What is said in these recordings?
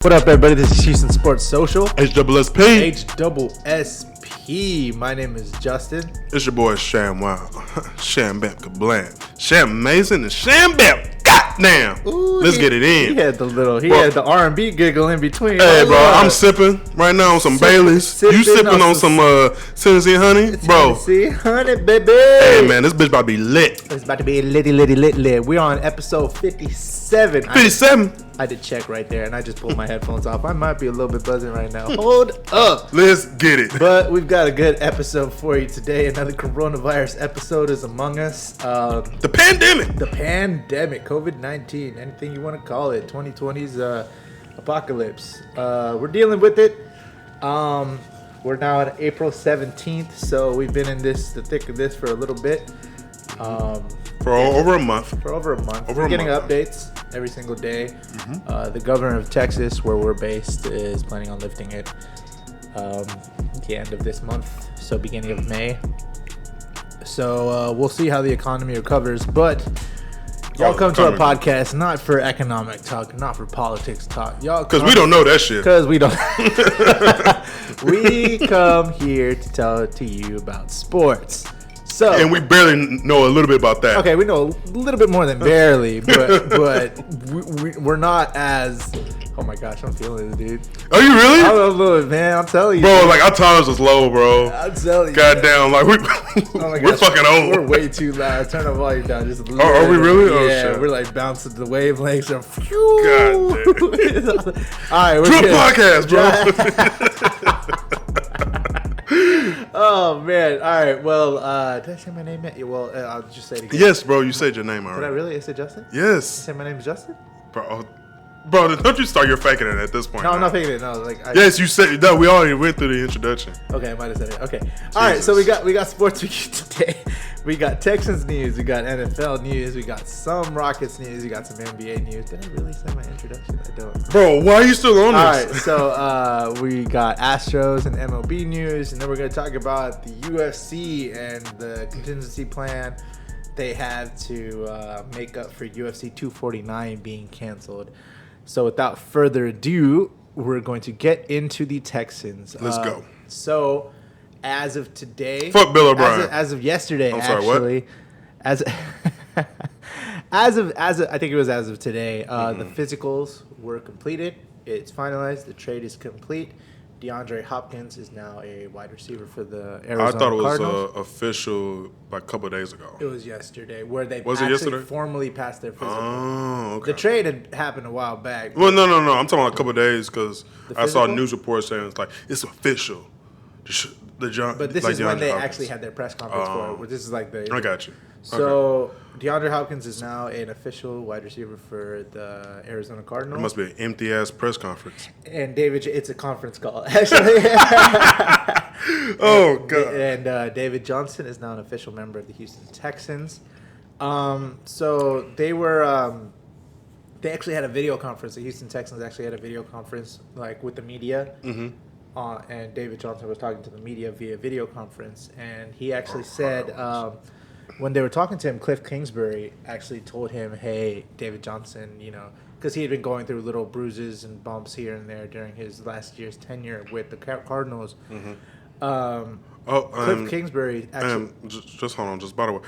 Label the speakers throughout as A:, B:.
A: What up, everybody? This is Houston Sports Social.
B: HSSP.
A: HSSP. My name is Justin.
B: It's your boy Sham Wow. Sham Bam Kablam. Sham Mason and Sham Bam. Goddamn. Let's get it in.
A: He had the R&B giggle in between.
B: Hey, bro, I'm sipping right now on some Baileys. You sipping on some Tennessee honey? Bro.
A: Tennessee honey, baby.
B: Hey, man, this bitch about to be lit.
A: It's about to be lit. We're on episode 57.
B: 57?
A: I did check right there, and I just pulled my headphones off. I might be a little bit buzzing right now. Hold up.
B: Let's get it.
A: But we've got a good episode for you today. Another coronavirus episode is among us.
B: The pandemic,
A: COVID-19, anything you want to call it. 2020's apocalypse. We're dealing with it. We're now at April 17th, so we've been in the thick of this for a little bit.
B: For over a month.
A: We're getting updates every single day. The governor of Texas, where we're based, is planning on lifting it the end of this month, so beginning of May. So we'll see how the economy recovers. But y'all come to our podcast not for economic talk, not for politics talk. Y'all
B: because we don't know that shit.
A: Because we don't. We come here to tell to you about sports. So,
B: and we barely know a little bit about that.
A: Okay, we know a little bit more than barely, but we're not as. Oh my gosh, I'm feeling it, dude.
B: Are you really?
A: I'm a little, man. I'm telling you,
B: bro. Like our tolerance is low, bro.
A: I'm telling you.
B: Goddamn, like we're fucking old.
A: We're way too loud. Turn the volume down just a little.
B: Are we really?
A: Yeah,
B: oh, shit.
A: We're like bouncing the wavelengths.
B: God damn.
A: All right, we're
B: True podcast, bro.
A: Oh man! All right. Well, did I say my name yet? Well, I'll just say it again.
B: Yes, bro. You said your name already.
A: Did I really? I said Justin.
B: Yes.
A: You said my name is Justin.
B: Bro, don't you start your faking it at this point.
A: No, I'm not faking it. No,
B: yes, you said that. We already went through the introduction.
A: Okay, I might have said it. Okay. All right. So we got sports week today. We got Texans news. We got NFL news. We got some Rockets news. We got some NBA news. Did I really say my introduction? I don't.
B: Bro, why are you still on this?
A: All right. So we got Astros and MLB news, and then we're gonna talk about the UFC and the contingency plan they have to make up for UFC 249 being canceled. So without further ado, we're going to get into the Texans.
B: Let's go.
A: So as of today,
B: fuck Bill O'Brien.
A: As of yesterday,
B: I'm sorry, what?
A: as of I think it was as of today, the physicals were completed. It's finalized. The trade is complete. DeAndre Hopkins is now a wide receiver for the Arizona
B: I thought it was
A: Cardinals.
B: Official like a couple of days ago.
A: It was yesterday where they formally passed their physical.
B: Oh, okay.
A: The trade had happened a while back.
B: Well, no. I'm talking about a couple of days because I saw
A: physical?
B: news reports saying it's like it's official.
A: But this is when they actually had their press conference for it. Where this is like the.
B: I got you.
A: So DeAndre Hopkins is now an official wide receiver for the Arizona Cardinals.
B: It must be an empty ass press conference.
A: And David, it's a conference call actually.
B: Oh god.
A: And David Johnson is now an official member of the Houston Texans. So they were. They actually had a video conference. The Houston Texans actually had a video conference like with the media. Mm-hmm. And David Johnson was talking to the media via video conference, and he actually said when they were talking to him, Cliff Kingsbury actually told him, "Hey, David Johnson, because he had been going through little bruises and bumps here and there during his last year's tenure with the Cardinals." Mm-hmm. Cliff Kingsbury actually
B: just hold on. Just by the way,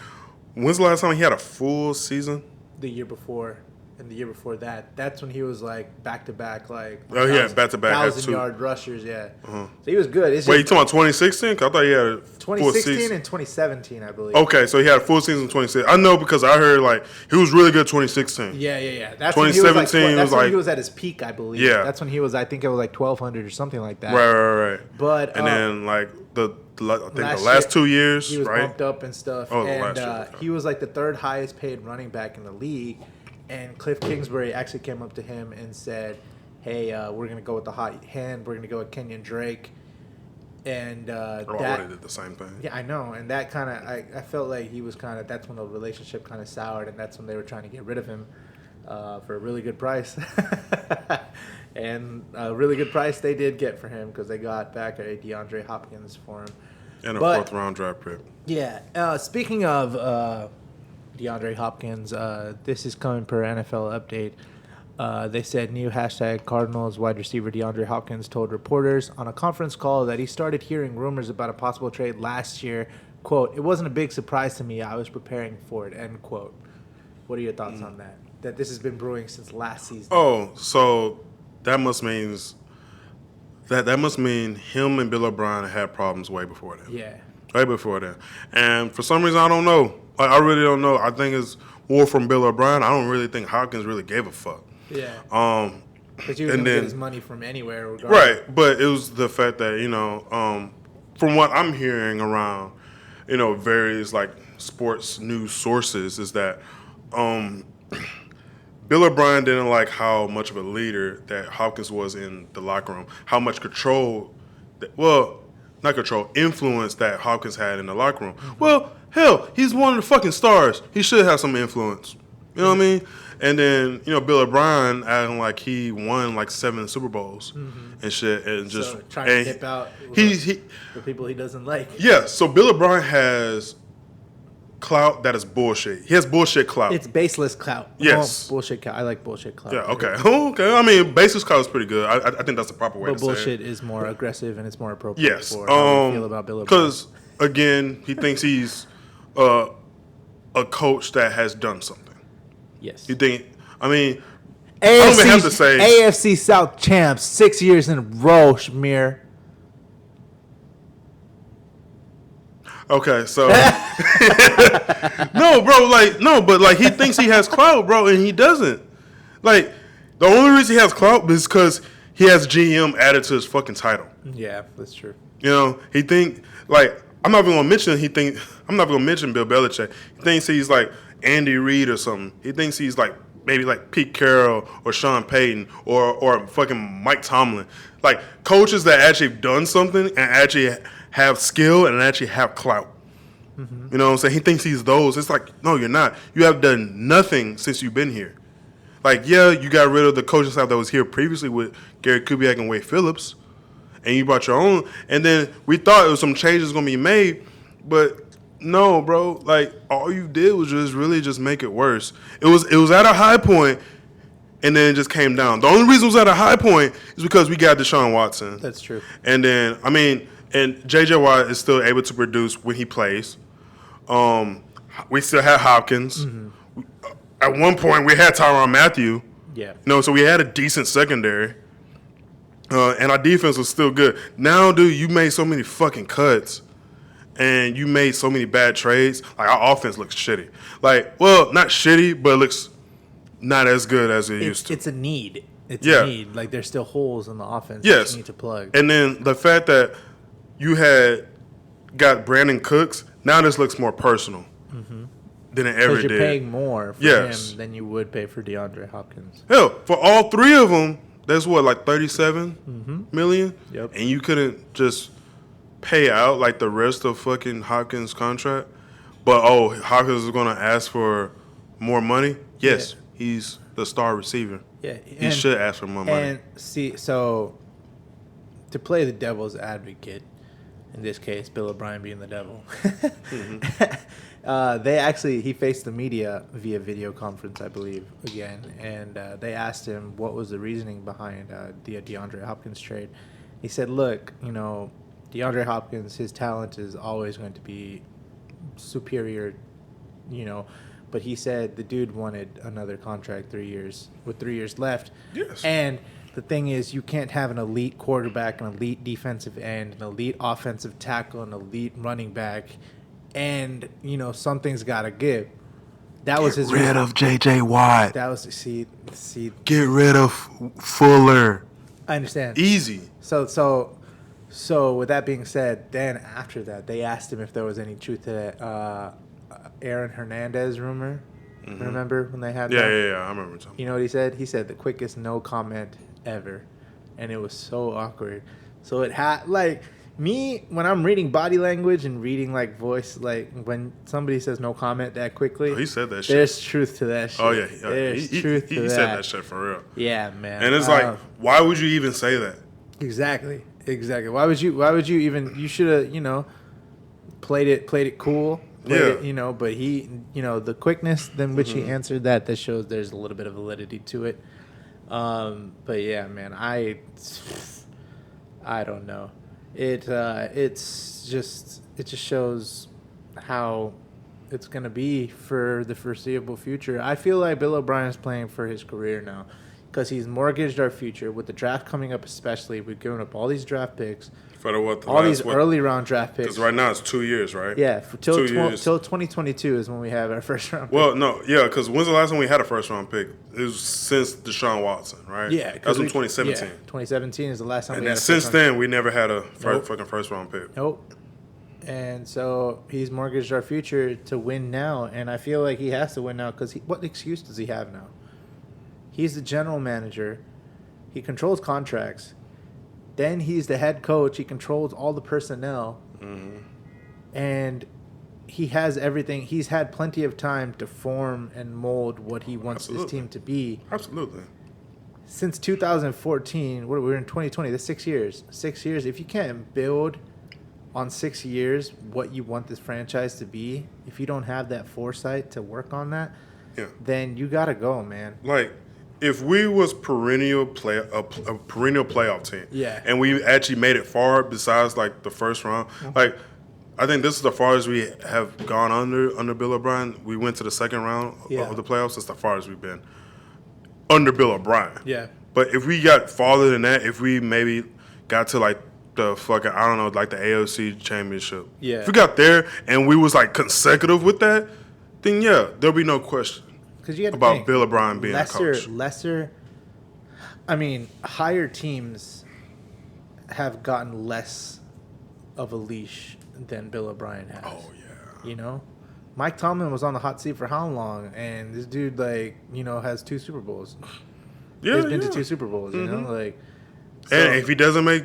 B: when's the last time he had a full season?
A: The year before. And the year before that's when he was like back-to-back, like
B: back-to-back
A: 1,000-yard rushers, yeah. So he was good.
B: Wait, you talking about 2016? I thought he had a
A: 2016 and 2017, I believe.
B: Okay, so he had a full season in 2016. I know because I heard like he was really good 2016.
A: Yeah. That's
B: 2017
A: when he was at his peak, I believe.
B: Yeah,
A: that's when he was. I think it was like 1,200 or something like that.
B: Right.
A: But
B: and then like I think the last 2 years,
A: he was
B: right?
A: bumped up and stuff.
B: Oh,
A: and
B: last year, okay.
A: He was like the third highest paid running back in the league. And Cliff Kingsbury actually came up to him and said, "Hey, we're gonna go with the hot hand. We're gonna go with Kenyon Drake." And
B: they did the same thing.
A: Yeah, I know. And that kind of, I felt like he was kind of. That's when the relationship kind of soured, and that's when they were trying to get rid of him for a really good price. And a really good price they did get for him because they got back a DeAndre Hopkins for him.
B: And a fourth round draft pick.
A: Yeah. Speaking of DeAndre Hopkins, this is coming per NFL update. They said new hashtag Cardinals wide receiver DeAndre Hopkins told reporters on a conference call that he started hearing rumors about a possible trade last year. Quote, "It wasn't a big surprise to me. I was preparing for it," end quote. What are your thoughts on that? That this has been brewing since last season.
B: Oh, so that must mean him and Bill O'Brien had problems way before that.
A: Yeah.
B: Way before that. And for some reason, I don't know. I really don't know. I think it's more from Bill O'Brien. I don't really think Hopkins really gave a fuck.
A: Yeah. Because he was
B: and
A: going to get
B: then-
A: his money from anywhere. Regardless.
B: Right, but it was the fact that, from what I'm hearing around, various like sports news sources is that Bill O'Brien didn't like how much of a leader that Hopkins was in the locker room, how much influence that Hopkins had in the locker room.
A: Mm-hmm.
B: Well, hell, he's one of the fucking stars. He should have some influence. You know what I mean? And then, Bill O'Brien acting like he won like 7 Super Bowls and shit, and just
A: So trying to dip out
B: he
A: the people he doesn't like.
B: yeah. So Bill O'Brien has clout that is bullshit. He has bullshit clout.
A: It's baseless clout.
B: Yes.
A: Oh, bullshit clout. I like bullshit clout.
B: Yeah. Okay. Okay. I mean, basis clout is pretty good. I think that's the proper way
A: But
B: to say
A: bullshit
B: it.
A: is more aggressive and it's more appropriate
B: Yes.
A: for how we feel about Bill O'Brien.
B: Because again, he thinks he's a coach that has done something.
A: Yes.
B: You think? I mean, I don't even have to say.
A: AFC South champs 6 years in a row, Shamir.
B: Okay, so but he thinks he has clout, bro, and he doesn't. Like, the only reason he has clout is because he has GM added to his fucking title.
A: Yeah, that's true.
B: He think like I'm not even gonna mention Bill Belichick. He thinks he's like Andy Reid or something. He thinks he's like maybe like Pete Carroll or Sean Payton or fucking Mike Tomlin. Like coaches that actually have done something and actually have skill and actually have clout.
A: Mm-hmm.
B: You know what I'm saying? He thinks he's those. It's like, no, you're not. You have done nothing since you've been here. Like, yeah, you got rid of the coaching staff that was here previously with Gary Kubiak and Wade Phillips, and you brought your own. And then we thought it was some changes going to be made, but no, bro. Like, all you did was just make it worse. It was at a high point, and then it just came down. The only reason it was at a high point is because we got Deshaun Watson.
A: That's true.
B: And then, and J.J. Watt is still able to produce when he plays. We still had Hopkins.
A: Mm-hmm.
B: At one point, we had Tyrann Mathieu.
A: Yeah.
B: So we had a decent secondary. And our defense was still good. Now, dude, you made so many fucking cuts. And you made so many bad trades. Like, our offense looks shitty. Like, well, not shitty, but it looks not as good as it used to.
A: It's a need. It's
B: Yeah.
A: a need. Like, there's still holes in the offense
B: Yes.
A: that you need to plug.
B: And then the fact that you had got Brandon Cooks, now this looks more personal than it ever
A: Because you're
B: did.
A: paying more for
B: Yes.
A: him than you would pay for DeAndre Hopkins.
B: Hell, for all three of them, that's what, like 37 million?
A: Yep.
B: And you couldn't just pay out like the rest of fucking Hopkins' contract? But, Hopkins is going to ask for more money? Yes, he's the star receiver.
A: Yeah.
B: He should ask for more money.
A: And see, so to play the devil's advocate, in this case, Bill O'Brien being the devil, he faced the media via video conference, I believe, again, and they asked him what was the reasoning behind the DeAndre Hopkins trade. He said, look, DeAndre Hopkins, his talent is always going to be superior, but he said the dude wanted another contract, 3 years, with 3 years left.
B: Yes.
A: And the thing is, you can't have an elite quarterback, an elite defensive end, an elite offensive tackle, an elite running back, and, something's got to give. That was his
B: Get rid of J.J. Watt.
A: That was, see.
B: Get rid of Fuller.
A: I understand.
B: Easy.
A: So with that being said, then after that, they asked him if there was any truth to that Aaron Hernandez rumor. Remember when they had that?
B: Yeah. I remember something.
A: You know what he said? He said the quickest no comment ever. And it was so awkward. So it had, like, me, when I'm reading body language and reading, like, voice, like, when somebody says no comment that quickly.
B: Oh, he said that shit.
A: There's truth to that shit.
B: Oh, yeah.
A: There's truth to that.
B: He said that shit for real.
A: Yeah, man.
B: And it's like, why would you even say that?
A: Exactly. Why would you even, you should have, played it cool. But he, the quickness in which he answered that shows there's a little bit of validity to it. But yeah, man, I don't know. It just shows how it's gonna be for the foreseeable future. I feel like Bill O'Brien's playing for his career now, because he's mortgaged our future with the draft coming up. Especially, we've given up all these draft picks,
B: For the what? The
A: all these early round draft picks.
B: Because right now it's 2 years, right?
A: Yeah, till
B: 2 years.
A: till 2022 is when we have our first round.
B: Well, no, yeah, because when's the last time we had a first round pick? It was since Deshaun Watson, right?
A: Yeah,
B: that was in 2017.
A: Yeah, 2017 is the last time
B: And
A: we
B: then
A: had a
B: since
A: first round.
B: then, we never had a
A: Nope.
B: fucking first round pick.
A: Nope. And so he's mortgaged our future to win now, and I feel like he has to win now because what excuse does he have now? He's the general manager. He controls contracts. Then he's the head coach. He controls all the personnel.
B: Mm-hmm.
A: And he has everything. He's had plenty of time to form and mold what he wants
B: Absolutely.
A: this team to be.
B: Absolutely.
A: Since 2014, we're in 2020. That's 6 years. 6 years. If you can't build on 6 years what you want this franchise to be, if you don't have that foresight to work on that,
B: Yeah.
A: then you gotta go, man.
B: Like, if we was perennial perennial playoff team,
A: Yeah.
B: and we actually made it far besides like the first round, like I think this is the farthest we have gone under Bill O'Brien. We went to the second round
A: Yeah.
B: of the playoffs. That's the farthest we've been under Bill O'Brien.
A: Yeah.
B: But if we got farther than that, if we maybe got to like the fucking, I don't know, like the AOC championship.
A: Yeah.
B: If we got there and we was like consecutive with that, then yeah, there'll be no question
A: Because you got to
B: about
A: think,
B: Bill O'Brien being a coach.
A: Higher teams have gotten less of a leash than Bill O'Brien has.
B: Oh yeah.
A: You know, Mike Tomlin was on the hot seat for how long? And this dude, has 2 Super Bowls.
B: Yeah,
A: He's been
B: yeah.
A: to 2 Super Bowls, you know?
B: And if he doesn't make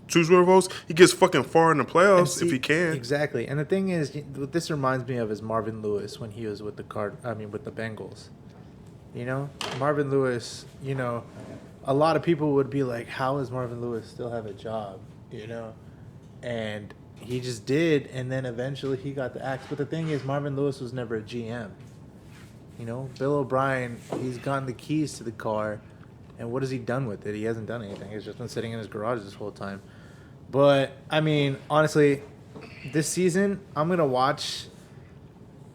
B: 2 Super Bowls, he gets fucking far in the
A: and
B: playoffs
A: see-
B: if he can.
A: Exactly. And the thing is, what this reminds me of is Marvin Lewis when he was with the Bengals. You know, Marvin Lewis, a lot of people would be like, how does Marvin Lewis still have a job? And he just did, and then eventually he got the axe. But the thing is, Marvin Lewis was never a GM. Bill O'Brien, he's gotten the keys to the car, and what has he done with it? He hasn't done anything. He's just been sitting in his garage this whole time. But, honestly, this season, I'm going to watch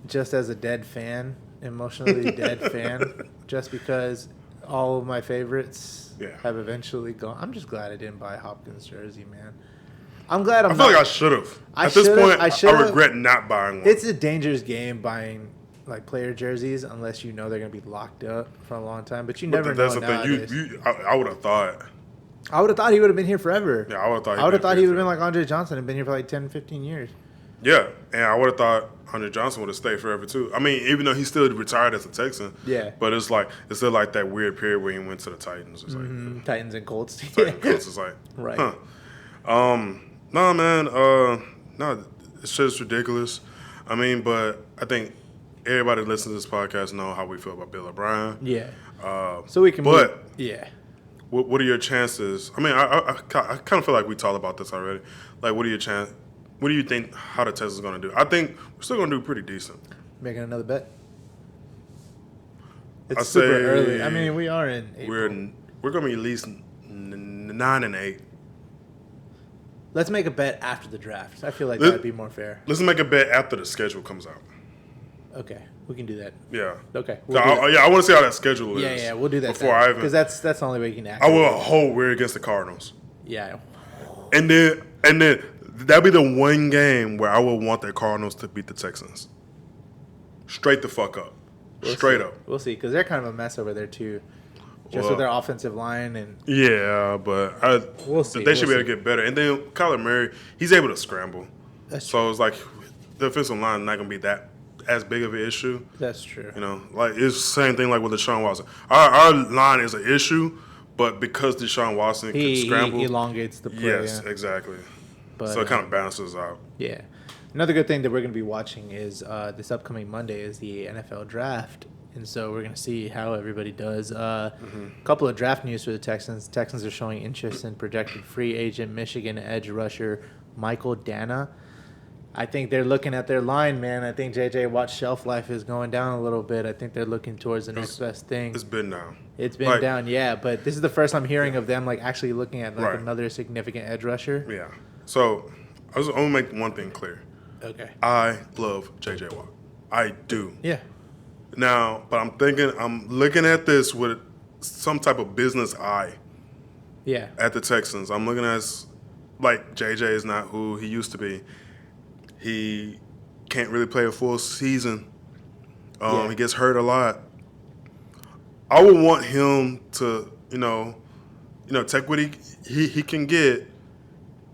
A: just as a dead fan, emotionally dead fan, just because all of my favorites have eventually gone. I'm just glad I didn't buy a Hopkins jersey, man. I'm glad
B: I feel like I should have.
A: I
B: At this
A: should've-
B: point,
A: I
B: I
A: should've.
B: regret not buying one.
A: It's a dangerous game buying player jerseys unless you know they're going to be locked up for a long time. But you never know
B: That's the
A: nowadays.
B: thing. I would have thought.
A: I would have thought he would have been here forever.
B: Yeah, I would have thought.
A: I would have thought he would have been like Andre Johnson and been here for like 10, 15 years.
B: Yeah, and I would have thought Hunter Johnson would have stayed forever too. I mean, even though he still retired as a Texan.
A: Yeah.
B: But it's still like that weird period where he went to the Titans. It's like
A: Titans and Colts.
B: Titans, Colts is like,
A: Right.
B: huh. No, man. No, it's just ridiculous. But I think everybody listening to this podcast know how we feel about Bill O'Brien.
A: Yeah. So we can.
B: but-
A: yeah.
B: What are your chances? I kind of feel like we talked about this already. Like, what are your chances? What do you think how the Texans are going to do? I think we're still going to do pretty decent.
A: Making another bet. It's
B: I
A: super
B: say
A: early. We are in April.
B: We're going to be at least 9-8.
A: Let's make a bet after the draft. I feel like
B: Let-
A: that would be more fair.
B: Let's make a bet after the schedule comes out.
A: Okay, we can do that.
B: Yeah.
A: Okay.
B: So I want to see how that schedule is.
A: Yeah, we'll do that
B: before I even.
A: because that's the only way you can act.
B: I will hope we're against the Cardinals,
A: Yeah.
B: and then that'll be the one game where I will want the Cardinals to beat the Texans. Straight the fuck up. Straight up.
A: We'll see because they're kind of a mess over there too, just
B: Well,
A: with their offensive line and.
B: Yeah, but
A: We'll see.
B: They should be
A: We'll
B: able to get better. And then Kyler Murray, he's able to scramble.
A: That's
B: So it's like the offensive line not gonna be that as big of an issue.
A: That's true.
B: Like it's the same thing like with Deshaun Watson. Our line is an issue, but because Deshaun Watson can
A: He
B: scramble,
A: elongates the play.
B: yes,
A: yeah.
B: exactly.
A: But,
B: So it kind of balances out.
A: Yeah. Another good thing that we're going to be watching is this upcoming Monday is the NFL draft. And so we're going to see how everybody does. A couple of draft news for the Texans. Texans are showing interest in projected free agent Michigan edge rusher Michael Dana. I think they're looking at their line, man. I think J.J. Watt's shelf life is going down a little bit. I think they're looking towards the next best thing.
B: It's been down.
A: It's been down, yeah. But this is the first I'm hearing of them like actually looking at like another significant edge rusher.
B: Yeah. So I was going to make one thing clear.
A: Okay.
B: I love J.J. Watt. I do.
A: Yeah.
B: Now, but I'm looking at this with some type of business eye.
A: Yeah.
B: At the Texans. I'm looking at like J.J. is not who he used to be. He can't really play a full season. He gets hurt a lot. I would want him to, take what he can get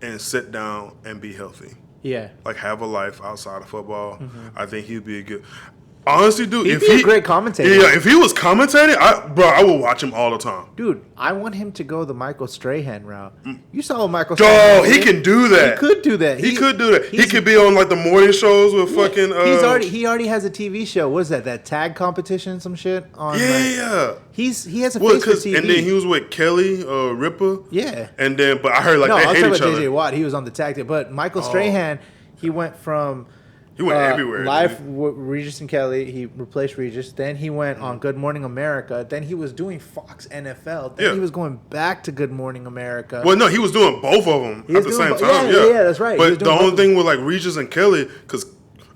B: and sit down and be healthy.
A: Yeah.
B: Like have a life outside of football. Mm-hmm. I think he'd be a good. Honestly, dude,
A: he'd be a great commentator.
B: Yeah, if he was commentating, I would watch him all the time.
A: Dude, I want him to go the Michael Strahan route. You saw what Michael Strahan
B: did. He can do that.
A: He could do that.
B: He could do that. He could be on like the morning shows with fucking.
A: He already has a TV show. What is that? That tag competition, some shit on.
B: Yeah.
A: He has a face for TV.
B: And then he was with Kelly Ripa.
A: Yeah.
B: And then, but I heard like they hate each other.
A: I was talking about J.J. Watt. He was on the tag team, but Michael Strahan, he went from.
B: He went everywhere.
A: Live with Regis and Kelly. He replaced Regis. Then he went on Good Morning America. Then he was doing Fox NFL. Then he was going back to Good Morning America.
B: Well, no, he was doing both of them at the same time.
A: Yeah, that's right.
B: But the only thing with like Regis and Kelly, because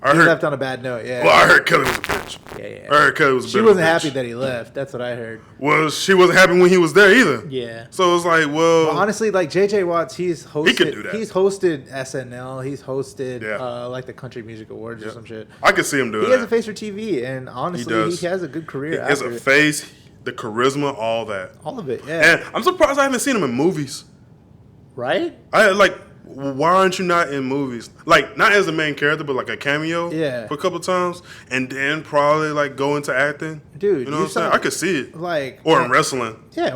B: I heard
A: left on a bad note. Yeah.
B: Well, I heard Kelly was a bitch.
A: Yeah.
B: I heard Kelly was a bitch.
A: She wasn't happy that he left. That's what I heard.
B: Well, she wasn't happy when he was there either.
A: Yeah.
B: So it was like, well
A: honestly, like J.J. Watts, he could
B: do that.
A: He's hosted SNL. He's hosted like the Country Music Awards or some shit.
B: I could see him doing that.
A: He has a face for TV, and honestly, he has a good career.
B: He has a face, the charisma, all that.
A: All of it, yeah.
B: And I'm surprised I haven't seen him in movies.
A: Right?
B: Why aren't you not in movies? Like, not as the main character, but like a cameo for a couple of times, and then probably like go into acting.
A: Dude,
B: you know what I'm saying? I could see it.
A: Or
B: in wrestling.
A: Yeah,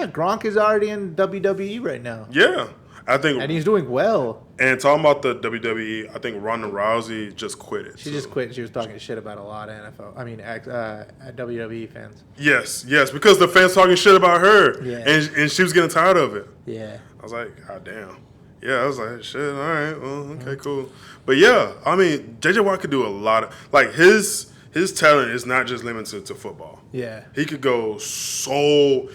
A: Gronk is already in WWE right now.
B: Yeah. I think,
A: and he's doing well.
B: And talking about the WWE, I think Ronda Rousey just quit it.
A: She just quit. She was talking shit about a lot of WWE fans.
B: Yes, because the fans talking shit about her.
A: Yeah.
B: And she was getting tired of it.
A: Yeah.
B: I was like, God damn. Yeah, I was like, shit, all right, well, okay, cool. But yeah, I mean, J.J. Watt could do a lot of, like, his talent is not just limited to football.
A: Yeah.
B: He could do so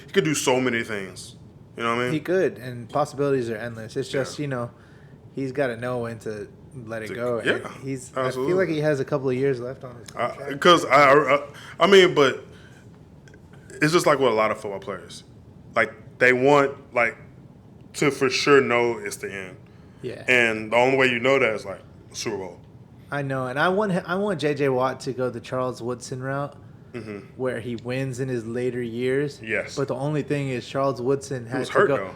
B: many things. You know what I mean?
A: He could, and possibilities are endless. It's just, he's got to know when to let it go.
B: Yeah,
A: absolutely. I feel like he has a couple of years left on his contract.
B: Because, I mean, but it's just like with a lot of football players. Like, they want, like, to for sure know it's the end.
A: Yeah.
B: And the only way you know that is, like, Super Bowl.
A: I know, and I want J.J. Watt to go the Charles Woodson route.
B: Mm-hmm.
A: Where he wins in his later years.
B: Yes.
A: But the only thing is Charles Woodson had
B: was
A: to
B: hurt,
A: go.
B: Though.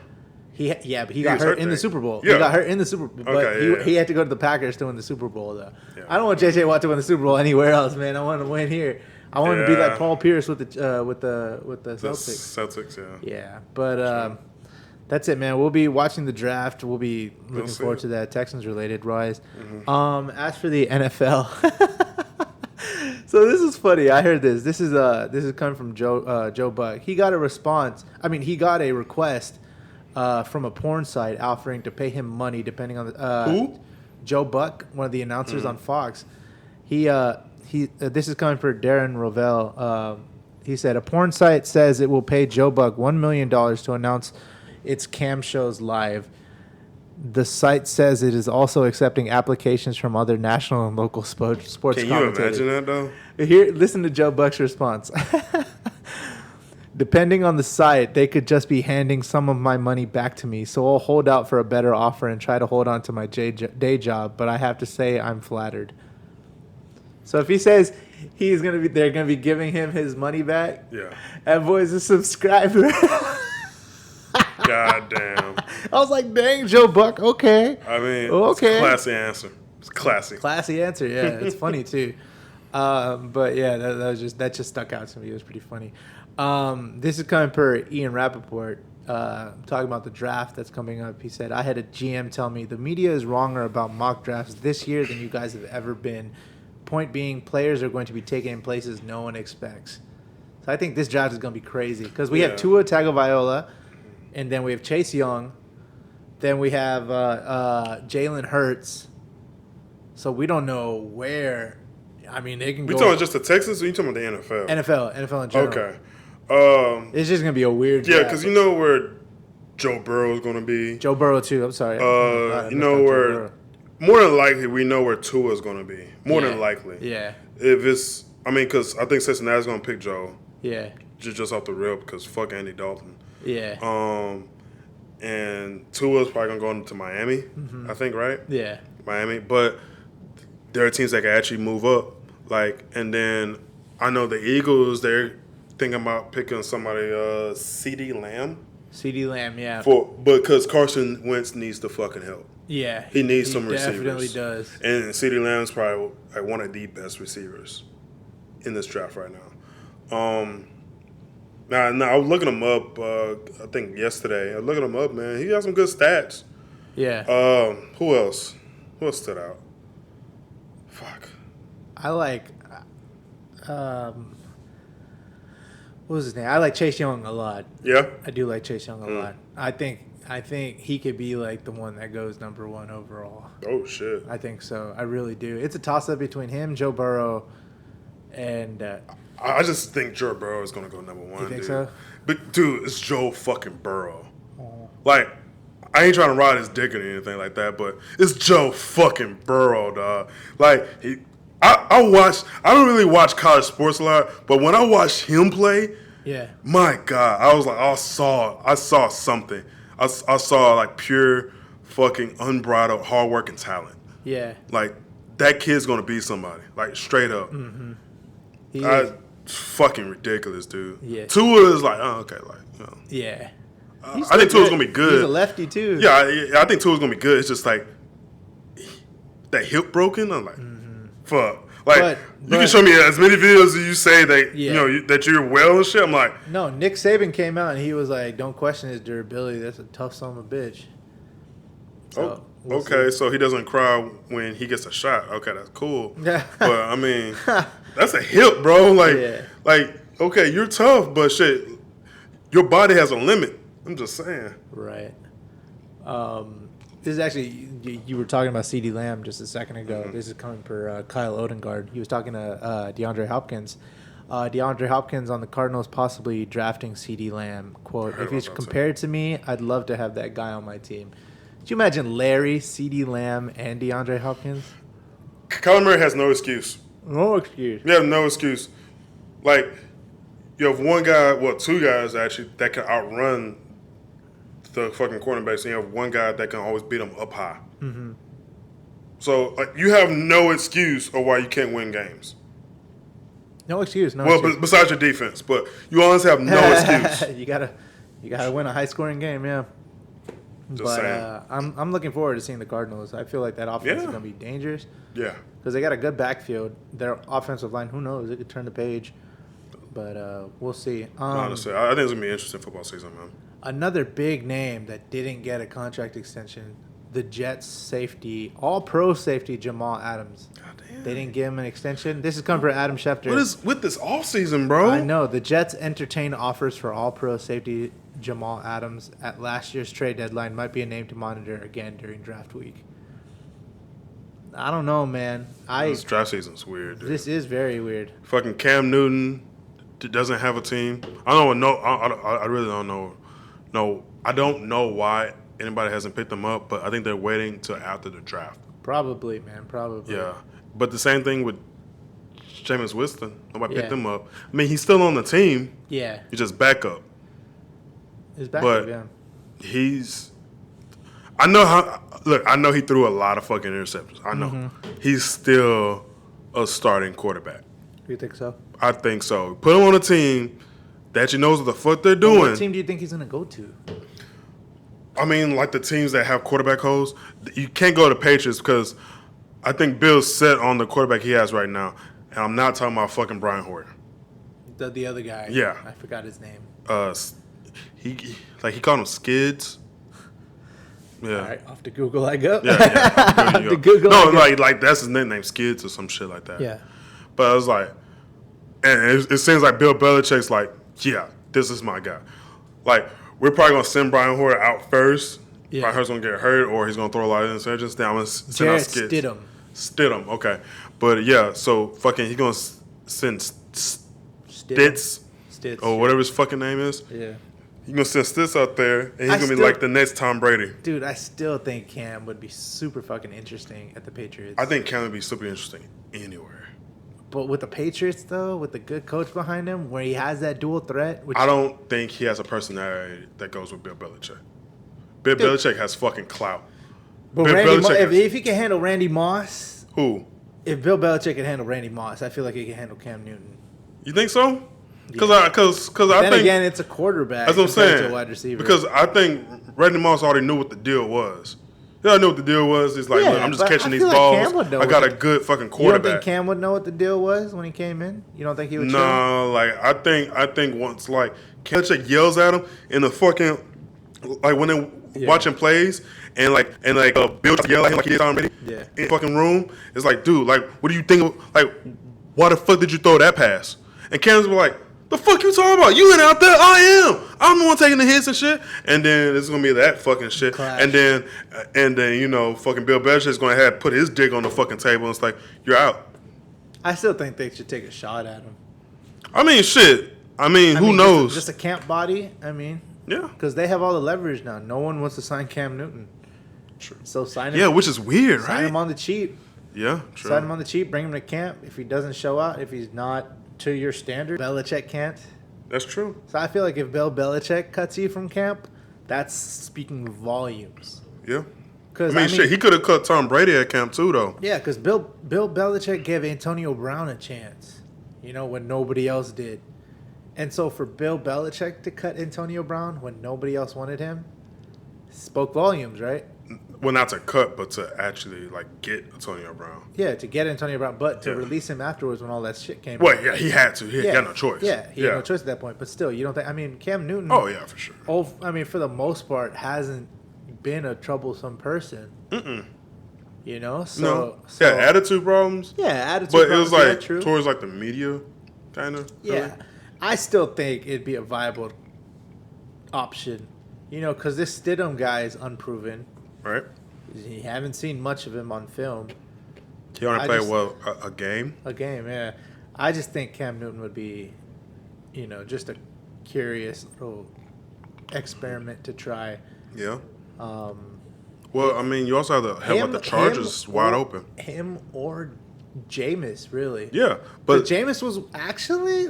A: But he got hurt in the Super Bowl.
B: Yeah.
A: He got hurt in the Super Bowl. But he had to go to the Packers to win the Super Bowl, though.
B: Yeah.
A: I don't want J.J. Watt to win the Super Bowl anywhere else, man. I want him to win here. I want him to be like Paul Pierce with the Celtics.
B: Celtics, yeah.
A: Yeah, but that's it, man. We'll be watching the draft. We'll be looking forward to that Texans related rise. Mm-hmm. As for the NFL. So this is funny. I heard this. This is coming from Joe Buck. He got a response. I mean, he got a request from a porn site offering to pay him money depending on the
B: who?
A: Joe Buck, one of the announcers on Fox. He this is coming for Darren Rovell. He said a porn site says it will pay Joe Buck $1 million to announce its cam shows live. The site says it is also accepting applications from other national and local sports commentators.
B: Can you imagine that, though?
A: Here, listen to Joe Buck's response. Depending on the site, they could just be handing some of my money back to me, so I'll hold out for a better offer and try to hold on to my day job, but I have to say I'm flattered. So if he says they're gonna be giving him his money back, that boy's a subscriber.
B: God damn.
A: I was like, dang, Joe Buck, okay.
B: I mean,
A: okay.
B: It's a classy answer. It's classy.
A: Classy answer, yeah. It's funny, too. But, yeah, that just stuck out to me. It was pretty funny. This is coming per Ian Rappaport, talking about the draft that's coming up. He said, I had a GM tell me the media is wronger about mock drafts this year than you guys have ever been. Point being, players are going to be taken in places no one expects. So I think this draft is going to be crazy because we have Tua Tagovailoa. And then we have Chase Young. Then we have Jalen Hurts. So we don't know where. I mean, they can
B: We
A: go
B: talking just the Texans, or you talking about the NFL?
A: NFL in general.
B: Okay.
A: It's just gonna be a weird.
B: Yeah,
A: draft.
B: because you know where Joe Burrow is going to be.
A: Joe Burrow too. I'm sorry.
B: You know where. More than likely, we know where Tua is going to be. More than likely.
A: Yeah.
B: If it's, I mean, because I think Cincinnati's going to pick Joe.
A: Yeah.
B: Just off the rip, because fuck Andy Dalton.
A: Yeah.
B: And Tua's probably going to go into Miami, I think, right?
A: Yeah.
B: Miami. But there are teams that can actually move up. Like, and then I know the Eagles, they're thinking about picking somebody, CeeDee Lamb.
A: CeeDee Lamb, yeah.
B: Because Carson Wentz needs the fucking help.
A: Yeah.
B: He needs some receivers.
A: He definitely does.
B: And CeeDee Lamb's probably like one of the best receivers in this draft right now. Now I was looking him up. I think yesterday. I was looking him up, man. He got some good stats.
A: Yeah.
B: Who else? Who else stood out? Fuck.
A: I like. What was his name? I like Chase Young a lot.
B: Yeah.
A: I do like Chase Young a lot. I think he could be like the one that goes number 1 overall.
B: Oh shit.
A: I think so. I really do. It's a toss up between him, Joe Burrow, and.
B: I just think Joe Burrow is gonna go number 1.
A: You think
B: dude.
A: so?
B: But dude, it's Joe fucking Burrow.
A: Oh.
B: Like, I ain't trying to ride his dick or anything like that, but it's Joe fucking Burrow, dog. Like, I don't really watch college sports a lot, but when I watched him play,
A: Yeah.
B: my God, I was like, I saw something. I saw like pure fucking unbridled hard work and talent.
A: Yeah.
B: Like, that kid's gonna be somebody. Like, straight up.
A: He is.
B: Fucking ridiculous, dude.
A: Yeah.
B: Tua is like, oh, okay, like, you know.
A: Yeah.
B: I think Tua's gonna be good.
A: He's a lefty too.
B: Yeah, I think Tua's gonna be good. It's just like that hip broken. I'm like, fuck. Like you can show me as many videos as you say that you know that you're well and shit. I'm like,
A: no. Nick Saban came out and he was like, "Don't question his durability. That's a tough son of a bitch." So, we'll
B: okay,
A: see.
B: so he doesn't cry when he gets a shot. Okay, that's cool.
A: Yeah.
B: But I mean, that's a hip, bro. Like, okay, you're tough, but shit, your body has a limit. I'm just saying.
A: Right. This is actually, you were talking about CeeDee Lamb just a second ago. This is coming for Kyle Odengard. He was talking to DeAndre Hopkins. DeAndre Hopkins on the Cardinals possibly drafting CeeDee Lamb. Quote, if he's compared to me, I'd love to have that guy on my team. Could you imagine Larry, CeeDee Lamb, and DeAndre Hopkins?
B: Kyler Murray has no excuse.
A: No excuse.
B: You have no excuse. Like, you have one guy, well, two guys actually, that can outrun the fucking quarterbacks, and you have one guy that can always beat them up high. Mm-hmm. So, like, you have no excuse of why you can't win games.
A: No excuse. No.
B: Well,
A: excuse.
B: besides your defense, but you honestly have no excuse.
A: you gotta win a high scoring game, yeah.
B: Just saying.
A: I'm looking forward to seeing the Cardinals. I feel like that offense is gonna be dangerous.
B: Yeah.
A: Because they got a good backfield. Their offensive line, who knows? It could turn the page. But we'll see.
B: Honestly, I think it's going to be an interesting football season, man.
A: Another big name that didn't get a contract extension, the Jets safety, all-pro safety Jamal Adams.
B: God damn.
A: They didn't give him an extension. This is coming for Adam Schefter.
B: What is with this offseason, bro?
A: I know. The Jets entertained offers for all-pro safety Jamal Adams at last year's trade deadline. Might be a name to monitor again during draft week. I don't know, man.
B: This draft season's weird, dude.
A: This is very weird.
B: Fucking Cam Newton doesn't have a team. I really don't know. No, I don't know why anybody hasn't picked them up, but I think they're waiting till after the draft.
A: Probably, man. Probably.
B: Yeah. But the same thing with Jameis Winston. Nobody picked him up. I mean, he's still on the team.
A: Yeah.
B: He's just backup.
A: His backup, yeah.
B: I know he threw a lot of fucking interceptions. I know.
A: Mm-hmm.
B: He's still a starting quarterback.
A: You think so?
B: I think so. Put him on a team that you knows what the fuck they're doing.
A: What team do you think he's going to go to?
B: I mean, like the teams that have quarterback holes. You can't go to Patriots because I think Bill's set on the quarterback he has right now. And I'm not talking about fucking Brian Hoyer.
A: The other guy.
B: Yeah.
A: I forgot his name.
B: He called him Skids. Yeah.
A: All right, off to Google I go.
B: Yeah.
A: To Google
B: no,
A: I go.
B: like that's his nickname, Skids or some shit like that.
A: Yeah.
B: But I was like, and it seems like Bill Belichick's like, yeah, this is my guy. Like, we're probably gonna send Brian Hoyer out first.
A: Yeah.
B: Brian Hoyer's gonna get hurt, or he's gonna throw a lot of interceptions. Then I'm gonna send out
A: Jarrett
B: Skids.
A: Stidham.
B: Stidham, okay. But yeah, so fucking he gonna send Stitz
A: Stitz.
B: or whatever his fucking name is.
A: Yeah.
B: He gonna send Stitz out there, and he's
A: I
B: gonna be
A: still-
B: like the next Tom Brady.
A: Dude, I still think Cam would be super fucking interesting at the Patriots.
B: I think Cam would be super interesting anywhere.
A: But with the Patriots, though, with the good coach behind him, where he has that dual threat, which
B: I don't think he has a personality that goes with Bill Belichick. Bill
A: Dude.
B: Belichick has fucking clout.
A: but
B: Bill
A: Randy
B: Belichick has-
A: if he can handle Randy Moss,
B: Who?
A: if Bill Belichick can handle Randy Moss, I feel like he can handle Cam Newton.
B: You think so? Because I
A: Then
B: think
A: again, it's a quarterback.
B: that's what I'm
A: compared to
B: saying.
A: a wide receiver.
B: Because I think Randy Moss already knew what the deal was. He already knew what the deal was. He's like,
A: Yeah,
B: look, I'm just
A: but
B: catching
A: I
B: these
A: feel like Cam would
B: balls.
A: know
B: I got
A: what
B: a good fucking
A: you don't
B: quarterback.
A: think Cam would know what the deal was when he came in? You don't think he would? chill?
B: No, like I think once like Belichick yells at him in the fucking like when they're
A: Yeah.
B: watching plays and Bill yell at him like he did Tom Brady
A: Yeah.
B: in the fucking room. It's like, dude, like what do you think? Like, why the fuck did you throw that pass? And Cam's be like, the fuck you talking about? You went out there. I am. I'm the one taking the hits and shit. And then it's gonna be that fucking shit.
A: Clash.
B: And then you know fucking Bill Belichick's gonna have put his dick on the fucking table. And it's like you're out.
A: I still think they should take a shot at him.
B: I mean, shit. I mean, who knows?
A: Just a camp body. I mean,
B: Yeah.
A: because they have all the leverage now. No one wants to sign Cam Newton.
B: True.
A: So sign him.
B: Yeah, which is weird,
A: sign
B: right?
A: him on the cheap.
B: Yeah, true.
A: Sign him on the cheap. Bring him to camp. If he doesn't show out, if he's not to your standard, Belichick can't.
B: That's true.
A: So I feel like if Bill Belichick cuts you from camp, that's speaking volumes.
B: Yeah. I
A: Because
B: mean, shit, he could have cut Tom Brady at camp too, though.
A: yeah, because Bill Belichick gave Antonio Brown a chance, when nobody else did. And so for Bill Belichick to cut Antonio Brown when nobody else wanted him, spoke volumes, right?
B: Well, not to cut, but to actually get Antonio Brown.
A: Yeah, to get Antonio Brown, but to
B: Yeah.
A: release him afterwards when all that shit came.
B: Well,
A: out.
B: yeah, he had to. He had no choice.
A: Yeah, he had no choice at that point. But still, you don't think? I mean, Cam Newton.
B: Oh yeah, for sure.
A: For the most part, hasn't been a troublesome person.
B: Mm-mm.
A: So,
B: No.
A: so
B: Yeah, attitude problems.
A: yeah, attitude.
B: But it
A: problems,
B: was
A: yeah,
B: like
A: true.
B: towards the media, kind of.
A: Yeah, I still think it'd be a viable option, because this Stidham guy is unproven.
B: Right.
A: You haven't seen much of him on film.
B: He only
A: I
B: played
A: just-
B: a game.
A: A game, yeah. I just think Cam Newton would be, just a curious little experiment to try.
B: Yeah.
A: Um,
B: Well, I mean, you also have the Chargers wide open.
A: Him or Jameis, really.
B: Yeah,
A: But
B: but
A: Jameis was actually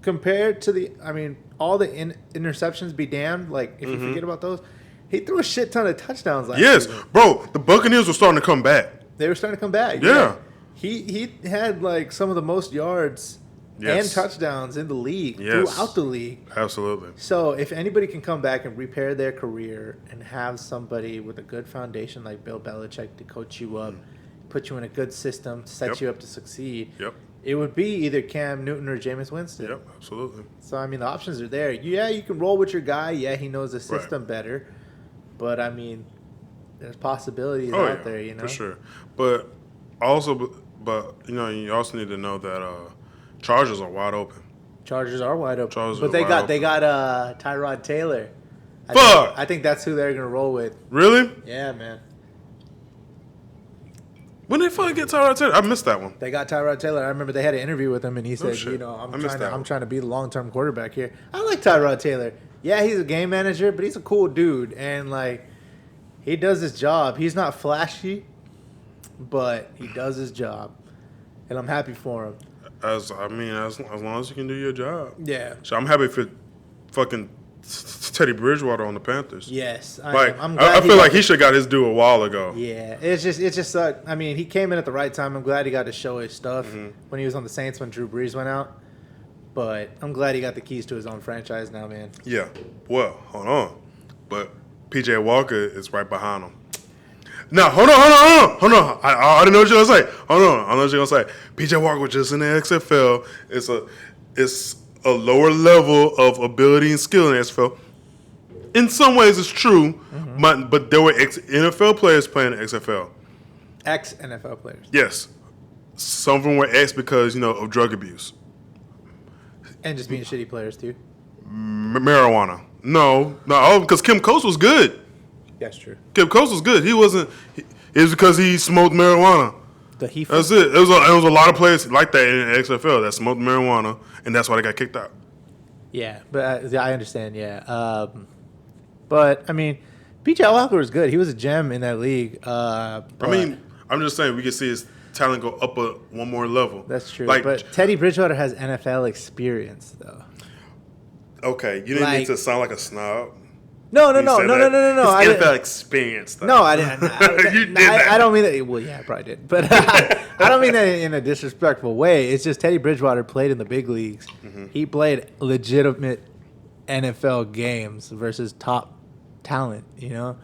A: compared to all the interceptions be damned. Like if you forget about those, he threw a shit ton of touchdowns last
B: yes,
A: season.
B: bro, the Buccaneers were starting to come back.
A: They were starting to come back.
B: Yeah.
A: He had some of the most yards
B: Yes.
A: and touchdowns in the league
B: Yes.
A: throughout the league.
B: Absolutely.
A: So if anybody can come back and repair their career and have somebody with a good foundation like Bill Belichick to coach you up, put you in a good system, set
B: Yep.
A: you up to succeed,
B: Yep.
A: it would be either Cam Newton or Jameis Winston.
B: Yep. Absolutely.
A: So the options are there. Yeah, you can roll with your guy. Yeah, he knows the system better, but there's possibilities out there.
B: for sure. But also, you also need to know that Chargers are wide open.
A: Chargers are wide open,
B: Chargers
A: but
B: are
A: they
B: wide
A: got Tyrod Taylor.
B: Fuck!
A: I think that's who they're gonna roll with.
B: Really?
A: Yeah, man.
B: When they fucking get Tyrod Taylor? I missed that one.
A: They got Tyrod Taylor. I remember they had an interview with him, and he said,
B: shit.
A: I'm
B: I missed that
A: I'm
B: one.
A: trying to be the long-term quarterback here. I like Tyrod Taylor. Yeah, he's a game manager, but he's a cool dude, and he does his job. He's not flashy, but he does his job, and I'm happy for him.
B: As long as you can do your job.
A: Yeah.
B: So I'm happy for fucking Teddy Bridgewater on the Panthers.
A: Yes.
B: I'm
A: glad
B: I feel
A: got
B: like he should have got his due a while ago.
A: Yeah, it just sucked. He came in at the right time. I'm glad he got to show his stuff when he was on the Saints when Drew Brees went out. But I'm glad he got the keys to his own franchise now, man.
B: Yeah. Well, hold on. But PJ Walker is right behind him. Now, hold on. I already know what you're gonna say. Hold on. I know what you're gonna say. PJ Walker was just in the XFL. It's a lower level of ability and skill in the XFL. In some ways, it's true, but there were NFL players playing the XFL.
A: Ex-NFL players.
B: Yes. Some of them were ex because, of drug abuse.
A: And just being shitty players, too.
B: Marijuana. No, because Kim Coates was good.
A: That's true.
B: Kim Coates was good. He It's because he smoked marijuana. That's it. It was a lot of players like that in the XFL that smoked marijuana, and that's why they got kicked out.
A: Yeah, but I understand. Yeah, but I mean, PJ Walker was good. He was a gem in that league.
B: I mean, I'm just saying we can see his talent go up one more level.
A: That's true.
B: Like,
A: but Teddy Bridgewater has NFL experience, though.
B: okay, you didn't need to sound like a snob.
A: No.
B: His NFL experience. Though.
A: No, I didn't.
B: You did that.
A: I don't mean that. Well, yeah, I probably did, but I don't mean that in a disrespectful way. It's just Teddy Bridgewater played in the big leagues.
B: Mm-hmm.
A: He played legitimate NFL games versus top talent. You know,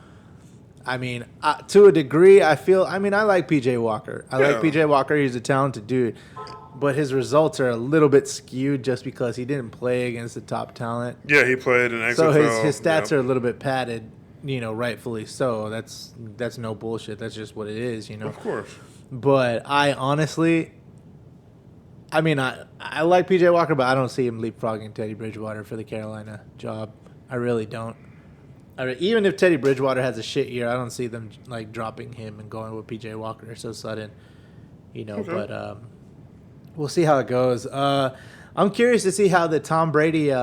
A: I mean, to a degree, I like PJ Walker. I like PJ Walker. He's a talented dude. But his results are a little bit skewed just because he didn't play against the top talent.
B: Yeah, he played in XFL.
A: So his stats are a little bit padded, rightfully so. That's no bullshit. That's just what it is,
B: Of course.
A: But I honestly, I like PJ Walker, but I don't see him leapfrogging Teddy Bridgewater for the Carolina job. I really don't. Even if Teddy Bridgewater has a shit year, I don't see them like dropping him and going with PJ Walker so sudden, Okay. But we'll see how it goes. I'm curious to see how the Tom Brady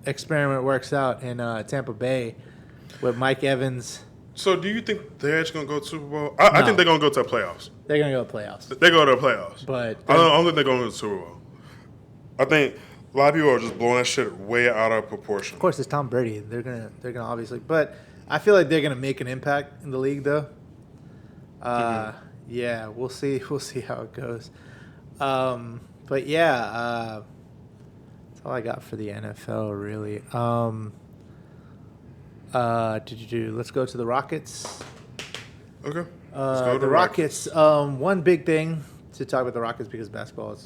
A: experiment works out in Tampa Bay with Mike Evans.
B: So do you think they're actually going to go to Super Bowl? I think they're going to go to the playoffs.
A: They're going to go to playoffs.
B: They go to the playoffs.
A: But
B: I don't think they're going to go to the Super Bowl. I think a lot of people are just blowing that shit way out of proportion.
A: Of course, it's Tom Brady. They're gonna obviously, but I feel like they're gonna make an impact in the league, though. Yeah, we'll see. We'll see how it goes. But yeah, that's all I got for the NFL, really. Let's go to the Rockets.
B: Okay. Let's go to
A: the Rockets. One big thing to talk about the Rockets because basketball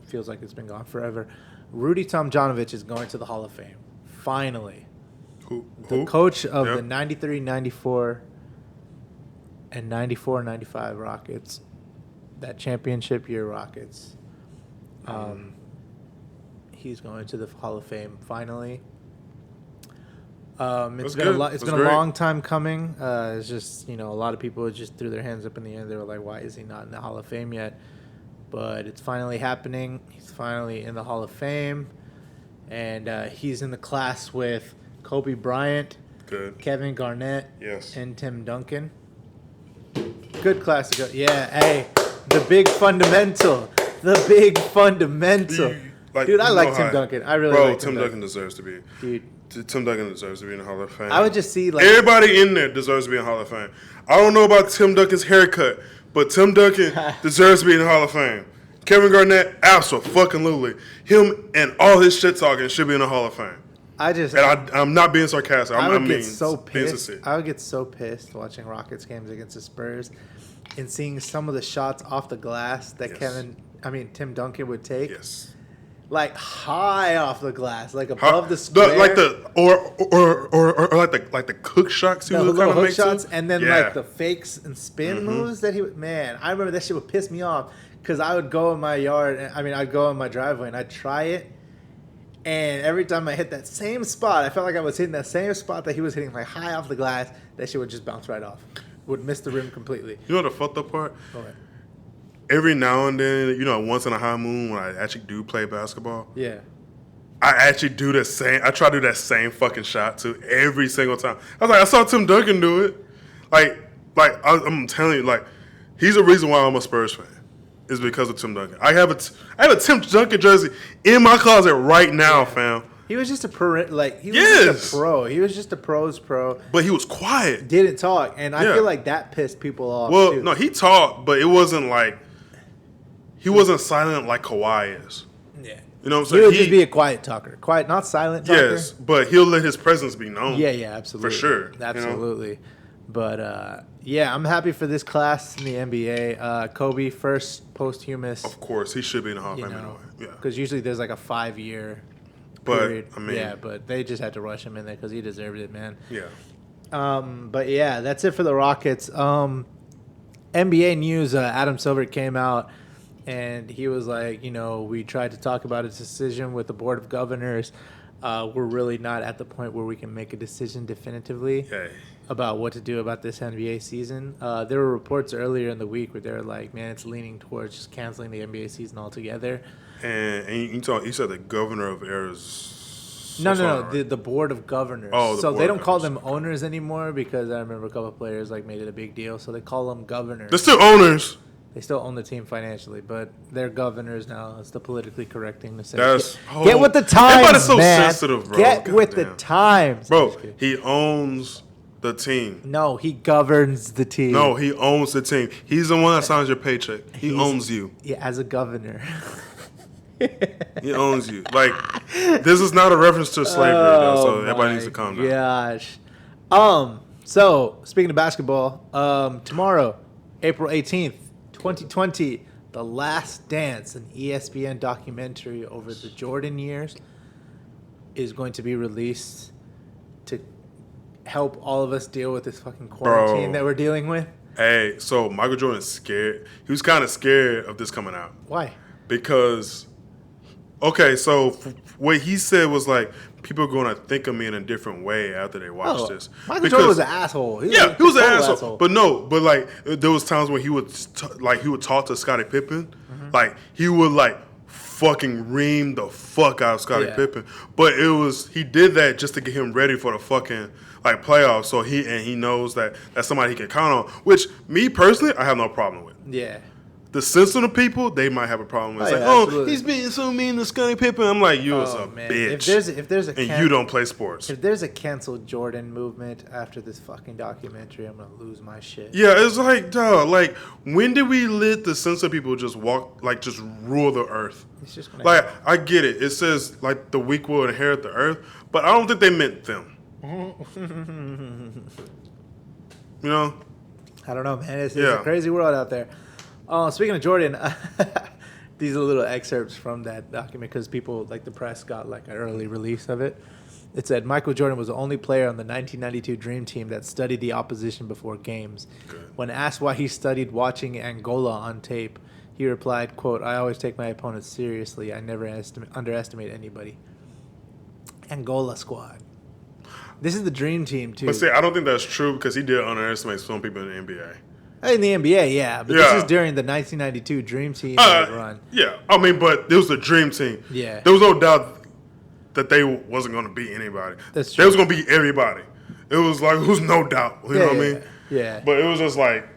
A: feels like it's been gone forever. Rudy Tomjanovich is going to the Hall of Fame. Finally.
B: Who?
A: The coach of the 93-94 and 94-95 Rockets. That championship year Rockets. He's going to the Hall of Fame finally. It's been a long time coming. It's just, a lot of people just threw their hands up in the air. They were like, why is he not in the Hall of Fame yet? But it's finally happening. He's finally in the Hall of Fame. And he's in the class with Kobe Bryant, Kevin Garnett, and Tim Duncan. Good class to go. Yeah, hey, the big fundamental. The big fundamental. Dude, I like Tim Duncan. I really like Tim Duncan.
B: Deserves to be.
A: Dude.
B: Tim Duncan deserves to be in the Hall of Fame.
A: I would just see,
B: everybody in there deserves to be in the Hall of Fame. I don't know about Tim Duncan's haircut, but Tim Duncan deserves to be in the Hall of Fame. Kevin Garnett, absolutely. Him and all his shit talking should be in the Hall of Fame. I'm not being sarcastic.
A: I would get so pissed watching Rockets games against the Spurs and seeing some of the shots off the glass that Tim Duncan would take.
B: Yes.
A: Like high off the glass, like above the square,
B: or like the cook shots.
A: The little hook shots, and then like the fakes and spin moves that he would. Man, I remember that shit would piss me off because I would go in my yard. I'd go in my driveway and I'd try it, and every time I hit that same spot, I felt like I was hitting that same spot that he was hitting, like high off the glass. That shit would just bounce right off, would miss the rim completely.
B: You know the fucked up part?
A: Okay.
B: Every now and then, once in a high moon when I actually do play basketball.
A: Yeah.
B: I actually do the same. I try to do that same fucking shot too every single time. I was like, I saw Tim Duncan do it. I'm telling you, he's the reason why I'm a Spurs fan. Is because of Tim Duncan. I have a Tim Duncan jersey in my closet right now, fam.
A: He was just a just a pro. He was just a pro's pro.
B: But he was quiet.
A: Didn't talk, and I feel like that pissed people off.
B: Well,
A: too.
B: No, he talked, but it wasn't like. He wasn't silent like Kawhi is.
A: Yeah.
B: You know what I'm saying?
A: He would just be a quiet talker. Quiet, not silent talker.
B: Yes, but he'll let his presence be known.
A: Yeah, absolutely.
B: For sure.
A: Absolutely. But, I'm happy for this class in the NBA. Kobe, first posthumous.
B: Of course, he should be in the Hall of Fame anyway. Yeah.
A: Because usually there's like a 5-year period. But they just had to rush him in there because he deserved it, man.
B: Yeah.
A: But, yeah, that's it for the Rockets. NBA news, Adam Silver came out. And he was like, we tried to talk about a decision with the Board of Governors. We're really not at the point where we can make a decision definitively.
B: Okay.
A: about what to do about this NBA season. There were reports earlier in the week where they were like, "Man, it's leaning towards just canceling the NBA season altogether."
B: And you said the governor of Arizona.
A: No. The board of governors.
B: Oh, the
A: so
B: board
A: they
B: of
A: don't call
B: governors.
A: them owners anymore because I remember a couple of players like made it a big deal. So they call them governors.
B: They're still owners.
A: They still own the team financially, but they're governors now. It's the politically correct thing to say.
B: That's
A: Get with the times,
B: everybody's so
A: man.
B: sensitive, bro.
A: Get
B: God
A: with the
B: damn.
A: times,
B: Bro. He owns the team.
A: No, he governs the team.
B: No, he owns the team. He's the one that signs your paycheck. He owns you.
A: Yeah, as a governor.
B: He owns you. Like, this is not a reference to slavery, though, so everybody needs to calm down.
A: Gosh. So speaking of basketball, tomorrow, April 18th, 2020, The Last Dance, an ESPN documentary over the Jordan years, is going to be released to help all of us deal with this fucking quarantine that we're dealing with.
B: Hey, so Michael Jordan's scared. He was kind of scared of this coming out.
A: Why?
B: Because, okay, so what he said was like, people are going to think of me in a different way after they watch this.
A: Michael Jordan was an asshole. He
B: was an
A: total
B: asshole. But no, but like there was times when he would talk to Scottie Pippen, like he would like fucking ream the fuck out of Scottie Pippen. But he did that just to get him ready for the fucking like playoffs. So he knows that that's somebody he can count on. Which me personally, I have no problem with.
A: Yeah.
B: The sensitive people, they might have a problem with. It's
A: absolutely.
B: He's being so mean to Scottie Pippen. I'm like, you is a
A: man.
B: bitch.
A: If there's a
B: and you don't play sports.
A: If there's a cancel Jordan movement after this fucking documentary, I'm gonna lose my shit.
B: Yeah, it's like, dog, like, when did we let the sensitive people just just rule the earth?
A: It's just gonna
B: like, I get it. It says, like, the weak will inherit the earth, but I don't think they meant them. You know?
A: I don't know, man. It's a crazy world out there. Speaking of Jordan, these are little excerpts from that document because people, like the press, got like an early release of it. It said Michael Jordan was the only player on the 1992 Dream Team that studied the opposition before games.
B: Good.
A: When asked why he studied watching Angola on tape, he replied, quote, "I always take my opponents seriously. I never underestimate anybody." Angola squad. This is the Dream Team, too.
B: But see, I don't think that's true because he did underestimate some people in the NBA.
A: In the NBA, yeah. But this is during the 1992 Dream Team run.
B: Yeah. I mean, but it was the Dream Team.
A: Yeah.
B: There was no doubt that they wasn't going to beat anybody.
A: That's true.
B: They was going to beat everybody. It was like, who's no doubt. You know what I mean?
A: Yeah.
B: But it was just like,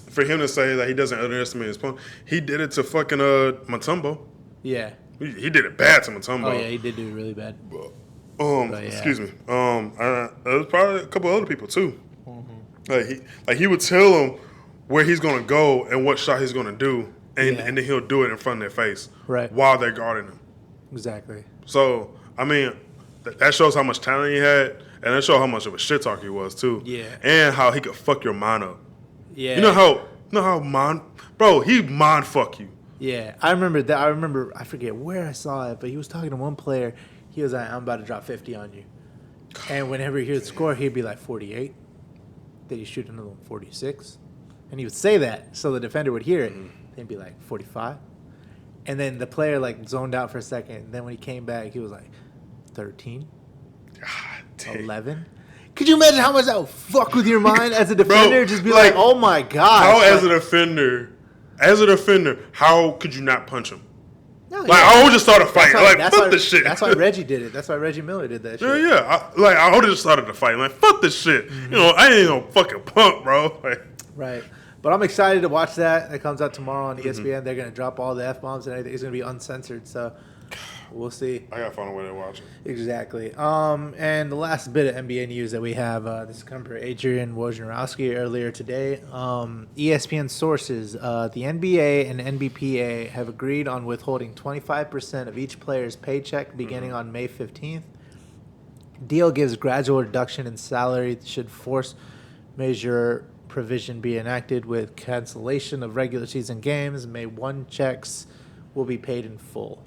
B: for him to say that he doesn't underestimate his opponent, he did it to fucking Mutombo.
A: Yeah.
B: He did it bad to Mutombo.
A: Oh, yeah, he did do it really bad.
B: Excuse me. There was probably a couple other people, too. He would tell them where he's gonna go and what shot he's gonna do, and then he'll do it in front of their face,
A: right,
B: while they're guarding him.
A: Exactly.
B: So I mean, that shows how much talent he had, and that shows how much of a shit talker he was too.
A: Yeah.
B: And how he could fuck your mind up.
A: Yeah.
B: You know how he mind fuck you.
A: Yeah, I remember that. I forget where I saw it, but he was talking to one player. He was like, "I'm about to drop 50 on you," and whenever he heard the score, he'd be like 48. Then you shoot another one 46, and he would say that so the defender would hear it. Then be like 45, and then the player like zoned out for a second. And then when he came back, he was like 13, 11. Could you imagine how much that would fuck with your mind as a defender?
B: Bro,
A: just be like, "Oh my god!"
B: How as a defender, how could you not punch him?
A: No,
B: I would just start a fight. Fuck this shit.
A: That's why Reggie did it. That's why Reggie Miller did that shit.
B: Yeah. I would have just started a fight. Like, fuck this shit. You know, I ain't no fucking punk, bro.
A: Right. But I'm excited to watch that. It comes out tomorrow on ESPN. They're going to drop all the F-bombs and everything. It's going to be uncensored. So we'll see.
B: I got to find a way to watch it.
A: Exactly. And the last bit of NBA news that we have, this is coming from Adrian Wojnarowski earlier today. ESPN sources, the NBA and NBPA have agreed on withholding 25% of each player's paycheck beginning on May 15th. Deal gives gradual reduction in salary should force majeure provision be enacted with cancellation of regular season games. May 1 checks will be paid in full.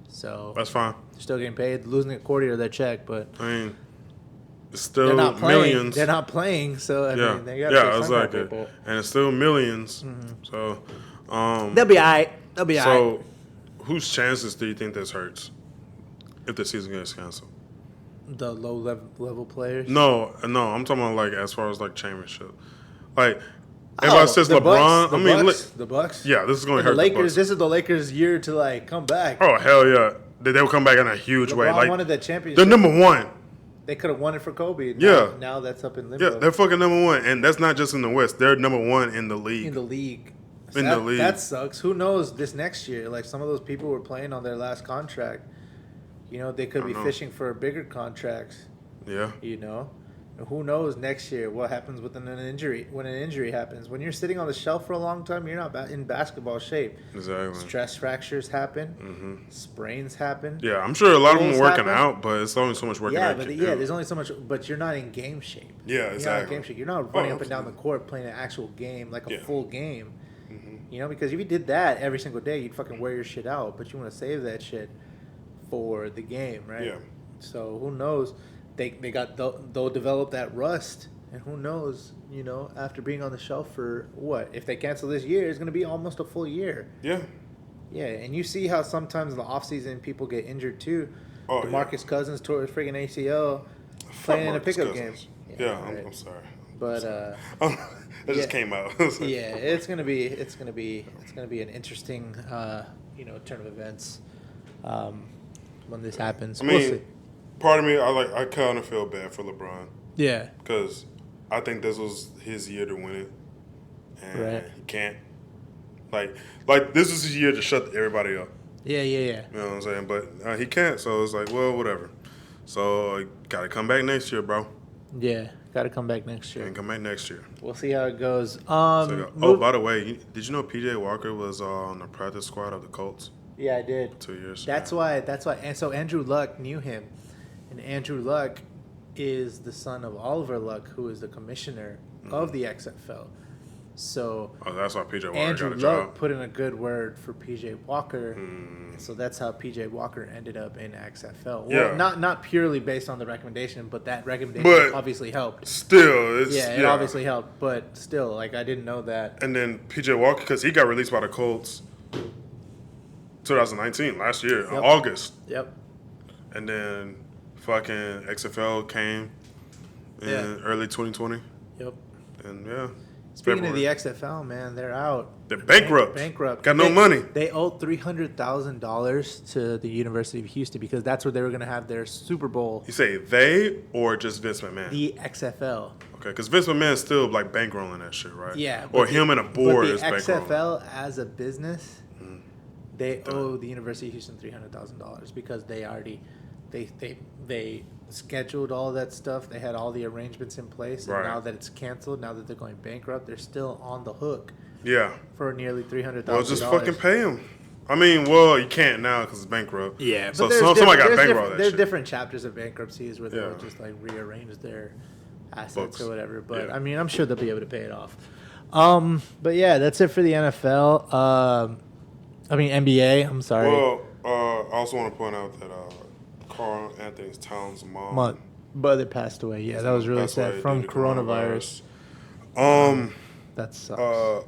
A: So
B: that's fine.
A: They're still getting paid, losing a quarter of their check, but
B: I mean, it's still
A: they're not playing.
B: Millions.
A: They're not playing, so I mean, they got
B: it's like it, and it's still millions. So
A: they'll be all right. They'll be all right.
B: So, whose chances do you think this hurts if the season gets canceled?
A: The low level players.
B: No, I'm talking about like as far as like championship. Like everybody says
A: the
B: LeBron.
A: Bucks,
B: I mean, look,
A: the Bucks.
B: yeah, this is going to
A: And the
B: hurt
A: Lakers.
B: the Bucks.
A: This is the Lakers' year to like come back.
B: Oh hell yeah, they will come back in a huge way.
A: LeBron
B: Like
A: wanted that championship.
B: they're number one.
A: They could have won it for Kobe.
B: Yeah.
A: Now that's up in limbo.
B: Yeah, they're fucking number one, and that's not just in the West. They're number one in the league.
A: in the league.
B: In the league.
A: That sucks. Who knows this next year? Like some of those people were playing on their last contract. You know, they could
B: I
A: be
B: know.
A: fishing for bigger contracts.
B: Yeah,
A: You know, and who knows next year what happens with an injury? When an injury happens, when you're sitting on the shelf for a long time, you're not in basketball shape.
B: exactly.
A: Stress fractures happen.
B: hmm
A: Sprains happen.
B: Yeah, I'm sure a lot of them
A: Goals
B: are working
A: happen.
B: out, but it's only so much working
A: Yeah,
B: out.
A: but
B: you can do.
A: there's only so much. But you're not in game shape.
B: Yeah,
A: You're not in
B: exactly.
A: game shape. You're not running
B: Oh,
A: up and down the court playing an actual game, like a
B: Yeah.
A: full game.
B: Mhm.
A: You know, because if you did that every single day, you'd fucking wear your shit out. But you want to save that shit for the game, right?
B: Yeah.
A: So who knows? They'll develop that rust, and who knows? You know, after being on the shelf for what? If they cancel this year, it's gonna be almost a full year.
B: Yeah.
A: Yeah, and you see how sometimes in the offseason people get injured too.
B: Oh,
A: DeMarcus Cousins tore his freaking ACL
B: Fuck
A: playing in a
B: Marcus
A: pickup
B: Cousins.
A: game.
B: Yeah,
A: right.
B: I'm sorry.
A: But
B: that
A: yeah.
B: just came out.
A: yeah, it's gonna be an interesting turn of events when this happens.
B: I
A: We'll
B: mean,
A: see.
B: part of me, I kind of feel bad for LeBron
A: Yeah,
B: because I think this was his year to win it, and
A: Right.
B: he can't. Like this is his year to shut everybody up.
A: yeah.
B: You know what I'm saying? But he can't, so it's like, well, whatever. So got to come back next year, bro.
A: Yeah, got to come back next year.
B: And come back next year.
A: We'll see how it goes.
B: Oh, by the way, did you know PJ Walker was on the practice squad of the Colts
A: yeah, I did.
B: 2 years?
A: That's why. And so Andrew Luck knew him, and Andrew Luck is the son of Oliver Luck, who is the commissioner of the XFL. So
B: Oh, that's why PJ Walker
A: Andrew
B: got a
A: Luck
B: job.
A: put in a good word for PJ Walker.
B: Mm.
A: So that's how PJ Walker ended up in XFL. Well,
B: Yeah.
A: not purely based on the recommendation, but that recommendation
B: But-
A: obviously helped.
B: Still, it's
A: Yeah, it obviously helped, but still, like I didn't know that.
B: And then PJ Walker, because he got released by the Colts 2019, last year, in
A: Yep.
B: August.
A: Yep.
B: And then fucking XFL came in
A: Yeah.
B: early 2020.
A: Yep.
B: And yeah.
A: Speaking
B: February.
A: of the XFL, man, they're out.
B: They're bankrupt.
A: Bankrupt.
B: Got no money.
A: They owed $300,000 to the University of Houston because that's where they were going to have their Super Bowl.
B: You say they or just Vince McMahon?
A: The XFL.
B: Okay, because Vince McMahon's still like bankrolling that shit, right?
A: Yeah.
B: Or
A: but
B: him and a board
A: but
B: is
A: the
B: bankrolling.
A: XFL as a business, they owe the University of Houston $300,000 because they already they scheduled all that stuff. They had all the arrangements in place, and
B: Right.
A: now that it's canceled, now that they're going bankrupt, they're still on the hook
B: Yeah.
A: for nearly $300,000.
B: Well, just fucking pay him. I mean, well, you can't now because it's bankrupt.
A: Yeah,
B: So
A: but
B: somebody got bankrolled that
A: there's
B: shit.
A: different chapters of bankruptcies where they'll
B: Yeah.
A: just like rearrange their assets
B: Books.
A: or whatever. But
B: Yeah.
A: I mean, I'm sure they'll be able to pay it off. But yeah, that's it for the NFL. I mean NBA. I'm sorry.
B: Well, I also want to point out that Carl Anthony Towns' mom
A: My brother passed away. Yeah, that was really
B: passed away
A: sad from
B: due to
A: coronavirus. That sucks.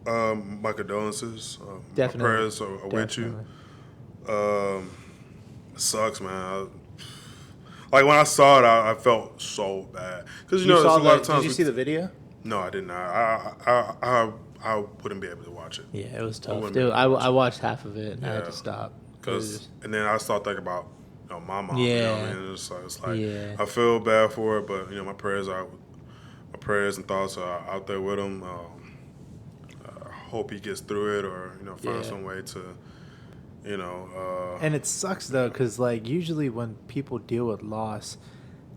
B: My condolences. My
A: Definitely.
B: prayers are with you.
A: Definitely.
B: It sucks, man. Like when I saw it, I felt so bad because you know
A: saw
B: there's a lot of
A: the-
B: times.
A: Did you see the video?
B: No, I did not. I wouldn't be able to watch it.
A: Yeah, it was tough,
B: wouldn't
A: dude.
B: be
A: I
B: able to
A: watched half of it and I had
B: Yeah.
A: to stop. It
B: Cause, and then I start thinking about my mom.
A: Yeah.
B: You know what I mean? It's like
A: Yeah.
B: I feel bad for her, but my prayers and thoughts are out there with him. I hope he gets through it, or find
A: Yeah.
B: some way to,
A: And it sucks though, because like usually when people deal with loss,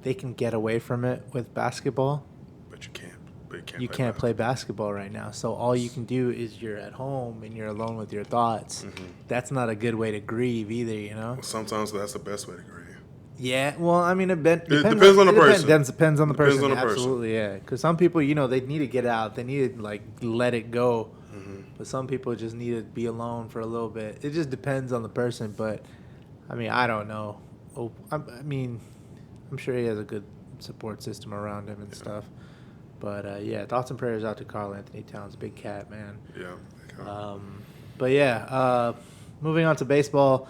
A: they can get away from it with basketball.
B: but you can't. But
A: You can't play basketball right now, so all you can do is you're at home and you're alone with your thoughts.
B: Mm-hmm.
A: That's not a good way to grieve either, you know.
B: Sometimes that's the best way to grieve.
A: Yeah, well, I mean,
B: depends on the person.
A: Depends on the
B: Depends
A: person.
B: on the person.
A: Absolutely, yeah. Because some people, they need to get out. They need to like let it go.
B: Mm-hmm.
A: But some people just need to be alone for a little bit. It just depends on the person. But I mean, I don't know. I'm sure he has a good support system around him and stuff. But yeah, thoughts and prayers out to Karl Anthony Towns, big cat, man.
B: Yeah.
A: But yeah, moving on to baseball.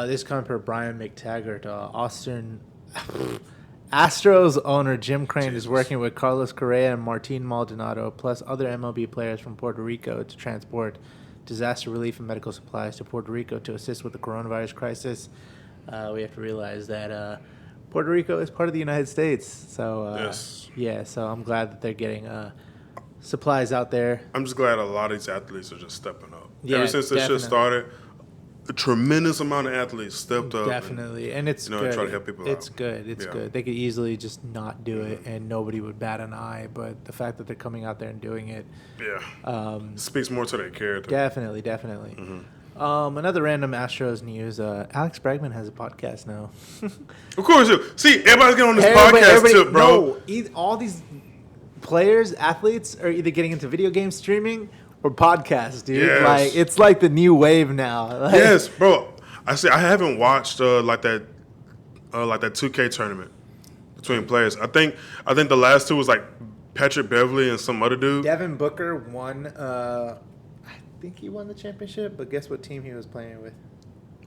A: This comes per Brian McTaggart. Astros owner Jim Crane is working with Carlos Correa and Martin Maldonado, plus other MLB players from Puerto Rico, to transport disaster relief and medical supplies to Puerto Rico to assist with the coronavirus crisis. We have to realize that Puerto Rico is part of the United States. So,
B: Yes.
A: yeah, so I'm glad that they're getting supplies out there.
B: I'm just glad a lot of these athletes are just stepping up.
A: Yeah,
B: Ever since this
A: definitely.
B: shit started, a tremendous amount of athletes stepped up.
A: Definitely, and it's good.
B: try to help people
A: It's
B: out.
A: good. It's
B: Yeah.
A: good. They could easily just not do it, and nobody would bat an eye. But the fact that they're coming out there and doing it,
B: Yeah. Speaks more to their character.
A: definitely.
B: Mm-hmm.
A: Another random Astros news. Alex Bregman has a podcast now.
B: Of course. See, everybody's getting on this podcast tip, bro.
A: No, all these players, athletes, are either getting into video game streaming or podcasts, dude.
B: Yes.
A: Like it's like the new wave now. Like,
B: Yes, bro. I haven't watched like that 2K tournament between players. I think the last two was like Patrick Beverly and some other dude.
A: Devin Booker won. I think he won the championship, but guess what team he was playing with?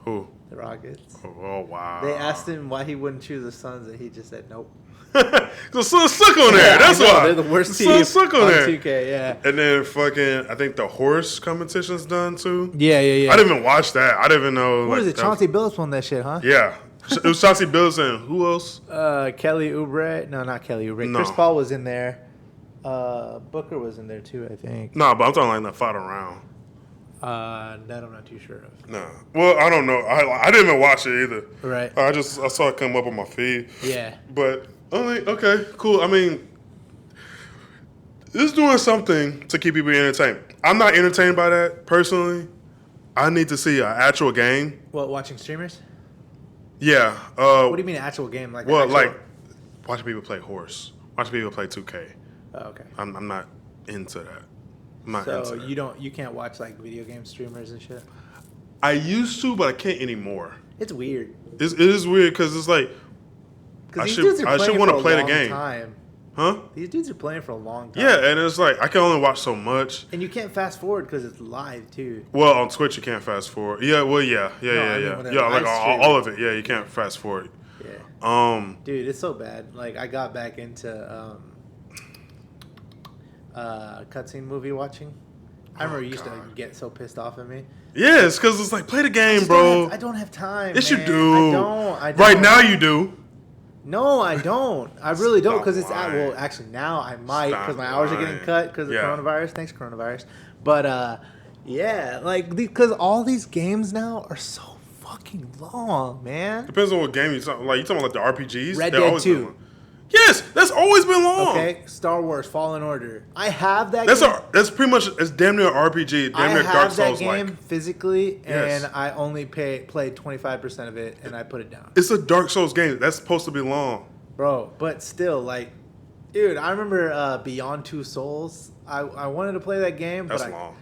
B: Who?
A: The Rockets.
B: Oh wow.
A: They asked him why he wouldn't choose the Suns, and he just said nope.
B: The Suns suck on there.
A: Yeah,
B: That's
A: I know,
B: why
A: they're the worst
B: The
A: team
B: Suns suck on there.
A: 2K. Yeah.
B: And then fucking, I think the horse competition's done too.
A: Yeah.
B: I didn't even watch that. I didn't even know.
A: Who
B: like,
A: was it?
B: that
A: Chauncey Billups won that shit, huh?
B: Yeah, it was Chauncey Billups and who else?
A: Kelly Oubre. No, not Kelly Oubre.
B: No.
A: Chris Paul was in there. Booker was in there too, I think.
B: No, but I'm talking like the final round.
A: That I'm not too sure of.
B: No, well, I don't know. I didn't even watch it either.
A: Right.
B: I saw it come up on my feed.
A: Yeah.
B: But only okay, cool. I mean, this is doing something to keep people entertained. I'm not entertained by that personally. I need to see an actual game.
A: What, watching streamers?
B: Yeah.
A: What do you mean an actual game? Like
B: Well,
A: an
B: like
A: actual...
B: watching people play horse, watching people play 2K.
A: Oh, okay.
B: I'm not into that. I'm not
A: So
B: into that.
A: you can't watch like video game streamers and shit.
B: I used to, but I can't anymore.
A: It's weird.
B: It is weird because it's like,
A: Because
B: I
A: these
B: should-
A: dudes are
B: I should
A: playing
B: wanna
A: for a
B: play the
A: long
B: game.
A: time.
B: huh?
A: These dudes are playing for a long time.
B: Yeah, and it's like I can only watch so much.
A: And you can't fast forward because it's live too.
B: Well, on Twitch you can't fast forward. Yeah, well, yeah,
A: I mean, when they're
B: yeah, like
A: live streaming.
B: all of it. Yeah, you can't fast forward.
A: Yeah. Dude, it's so bad. Like I got back into cutscene movie watching. I remember you used to
B: God.
A: get so pissed off at me.
B: Yeah, it's because it's like play the game,
A: I
B: bro.
A: don't have time.
B: Yes,
A: man.
B: you do.
A: I don't.
B: Right now, you do.
A: No, I don't. I really don't
B: Stop
A: because it's
B: lying.
A: well, actually now I might
B: Stop
A: because my hours are getting
B: lying.
A: cut because of
B: Yeah.
A: coronavirus. Thanks coronavirus. But yeah, like because all these games now are so fucking long, man.
B: Depends on what game you talking. Like you talking about like the RPGs.
A: Red
B: They're
A: Dead
B: always
A: 2.
B: been long. Yes, that's always been long.
A: Okay, Star Wars Fallen Order. I have that.
B: That's
A: game.
B: that's pretty much it's damn near RPG, damn
A: I
B: near Dark
A: have that
B: Souls
A: game
B: like.
A: physically,
B: Yes.
A: and I only played 25% of it, and I put it down,
B: It's a Dark Souls game. That's supposed to be long.
A: bro. But still, like, dude, I remember Beyond Two Souls. I wanted to play that game,
B: That's
A: but
B: long.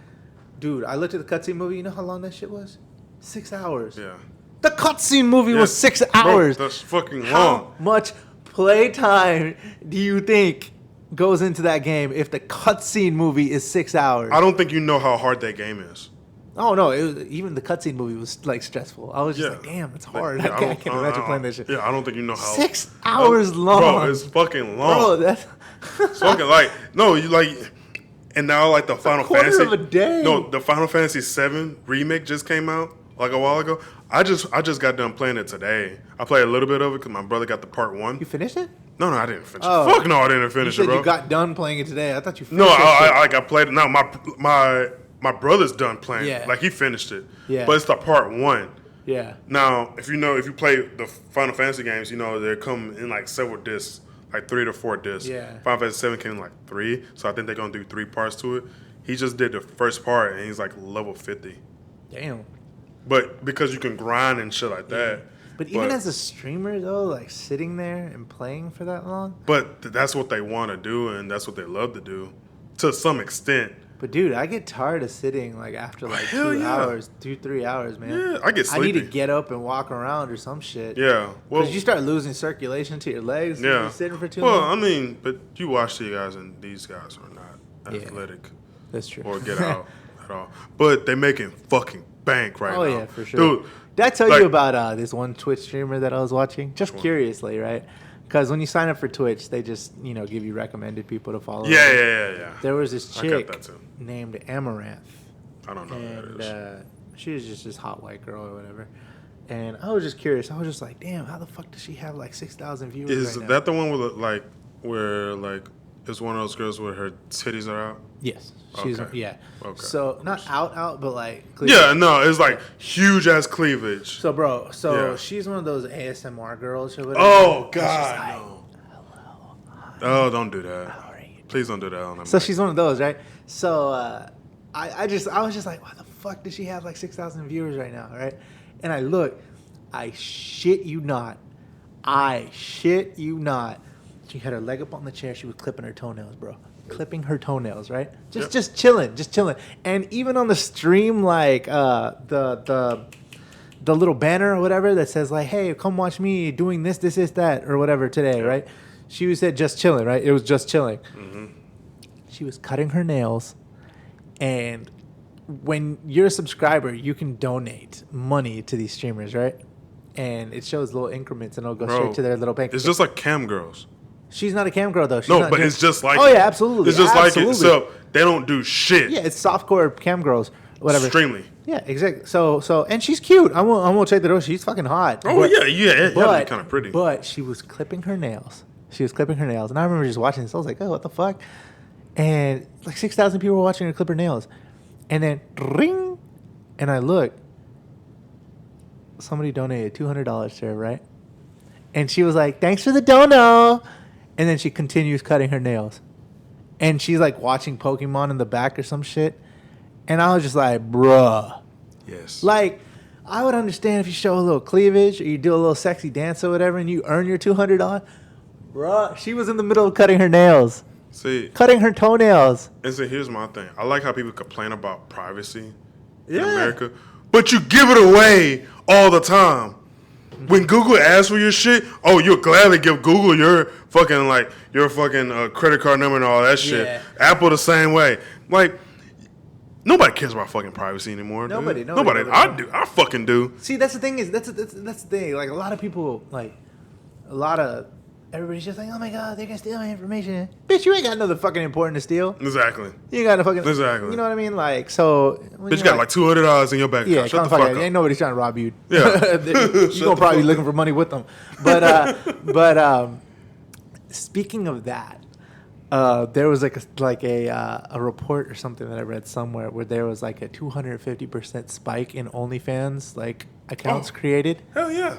A: dude, I looked at the cutscene movie. You know how long that shit was? 6 hours.
B: Yeah.
A: The cutscene movie was
B: Yes.
A: 6
B: Bro,
A: hours.
B: that's fucking
A: How
B: long.
A: much playtime do you think goes into that game if the cutscene movie is 6 hours?
B: I don't think you know how hard that game is.
A: Oh no! Even the cutscene movie was like stressful. I was just
B: Yeah.
A: like, "Damn, it's hard."
B: Yeah,
A: I can't imagine playing that shit.
B: Yeah, I don't think you know how.
A: 6 hours long,
B: Bro, it's fucking long.
A: Bro, that's
B: It's fucking like no, you like, and now like the Final
A: quarter
B: Fantasy.
A: of a day.
B: No, the Final Fantasy VII remake just came out like a while ago. I just got done playing it today. I played a little bit of it because my brother got the part one.
A: You finished it?
B: No, I didn't finish
A: Oh.
B: it. Fuck no, I didn't
A: You
B: finish
A: said
B: it, bro.
A: you got done playing it today. I thought you
B: No,
A: finished that shit.
B: I like I played it. No, my brother's done playing.
A: Yeah.
B: Like he finished it.
A: Yeah.
B: But it's the part one.
A: Yeah.
B: Now, if you play the Final Fantasy games, you know they come in like several discs, like 3 to 4 discs.
A: Yeah.
B: Final Fantasy 7 came in like 3, so I think they're gonna do 3 parts to it. He just did the first part and he's like level 50.
A: Damn.
B: But because you can grind and shit like that.
A: But even as a streamer though, like sitting there and playing for that long.
B: But that's what they want to do and that's what they love to do, to some extent.
A: But dude, I get tired of sitting like after like
B: Hell
A: 2
B: yeah.
A: hours, 3 hours, man.
B: Yeah, I get
A: I need to
B: sleepy.
A: get up and walk around or some shit.
B: Yeah. Well,
A: Because you start losing circulation to your legs. If
B: yeah.
A: you're sitting for too
B: Well,
A: long.
B: I mean, but you watch these guys and these guys are not
A: Yeah.
B: athletic
A: That's true.
B: or get out at all. But they making fucking bank right now.
A: Oh yeah, for sure.
B: Dude,
A: Did I tell
B: like-
A: you about this one Twitch streamer that I was watching? Just curiously, right? Because when you sign up for Twitch, they just give you recommended people to follow.
B: Yeah.
A: There was this
B: I got
A: chick
B: that too.
A: named Amaranth,
B: I don't know who
A: and
B: that is.
A: she was just this hot white girl or whatever. And I was just curious. I was just like, damn, how the fuck does she have like 6,000 viewers?
B: Is
A: right now?
B: that the one with where it's one of those girls where her titties are out?
A: Yes, she's
B: Okay.
A: yeah.
B: Okay.
A: So not out, but like
B: Yeah, no, it's like huge ass cleavage.
A: So bro,
B: Yeah.
A: she's one of those ASMR girls or whatever.
B: Oh
A: And she's
B: God,
A: like,
B: no. Oh, don't do that.
A: "How are you?"
B: Please don't do that on them.
A: So she's one of those, right? So I was just like, why the fuck does she have like 6,000 viewers right now, right? And I look, I shit you not, she had her leg up on the chair. She was clipping her toenails, bro. Clipping her toenails, right? Just chilling. And even on the stream, like the little banner or whatever that says like, "Hey, come watch me doing this, that, or whatever today," right? She said just chilling, right? It was just chilling.
B: Mm-hmm.
A: She was cutting her nails, and when you're a subscriber, you can donate money to these streamers, right? And it shows little increments, and it'll go straight to their little bank.
B: It's just like cam girls.
A: She's not a cam girl though. She's
B: No,
A: not
B: but
A: doing-
B: it's just like
A: Oh
B: it.
A: yeah, absolutely.
B: It's just
A: Absolutely.
B: like it. So they don't do shit.
A: Yeah, it's softcore cam girls, whatever.
B: Extremely.
A: Yeah, exactly. So, and she's cute. I won't take that. She's fucking hot.
B: Oh
A: But-
B: yeah. It had to be kind of pretty.
A: But she was clipping her nails. And I remember just watching this. I was like, oh, what the fuck? And like 6,000 people were watching her clip her nails. And then ring, and I look. Somebody donated $200 to her, right? And she was like, thanks for the dono. And then she continues cutting her nails. And she's like watching Pokemon in the back or some shit. And I was just like, bruh.
B: Yes.
A: Like, I would understand if you show a little cleavage or you do a little sexy dance or whatever and you earn your $200. Bruh, she was in the middle of cutting her nails.
B: See,
A: Cutting her toenails.
B: and so here's my thing. I like how people complain about privacy in
A: Yeah.
B: America, but you give it away all the time. When Google asks for your shit, oh, you'll gladly give Google your fucking credit card number and all that shit.
A: Yeah.
B: Apple the same way. Like, nobody cares about fucking privacy anymore.
A: Nobody.
B: Nobody. I do. I fucking do.
A: See, that's the thing that's the thing. Like, a lot of people, everybody's just like, oh my God, they're going to steal my information. Bitch, you ain't got nothing fucking important to steal.
B: Exactly.
A: You ain't got no fucking.
B: Exactly.
A: You know what I mean? Like, so. when
B: Bitch, you
A: you're
B: got like $200 in your bank
A: Yeah,
B: account. Shut the
A: fuck
B: fuck
A: out.
B: up.
A: Ain't nobody trying to rob you.
B: Yeah.
A: You're gonna probably be looking for money with them. But speaking of that, there was a report or something that I read somewhere where there was like a 250% spike in OnlyFans accounts created
B: Hell yeah.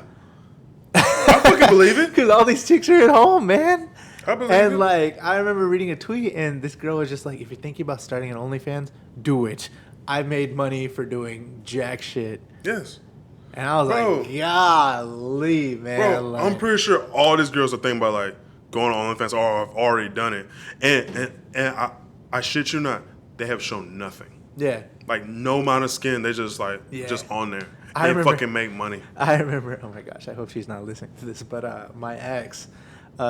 B: I fucking believe it.
A: because all these chicks are at home, man.
B: I believe
A: And
B: it.
A: I remember reading a tweet, and this girl was just like, "If you're thinking about starting an OnlyFans, do it. I made money for doing jack shit."
B: Yes.
A: And I was
B: Bro.
A: like, golly, man.
B: Bro,
A: like,
B: I'm pretty sure all these girls are thinking about like going on OnlyFans or have already done it. And I shit you not, they have shown nothing.
A: yeah.
B: Like no amount of skin. They just
A: Yeah.
B: just on there.
A: I
B: They
A: remember-
B: fucking make money.
A: I remember, oh my gosh, I hope she's not listening to this, but my ex,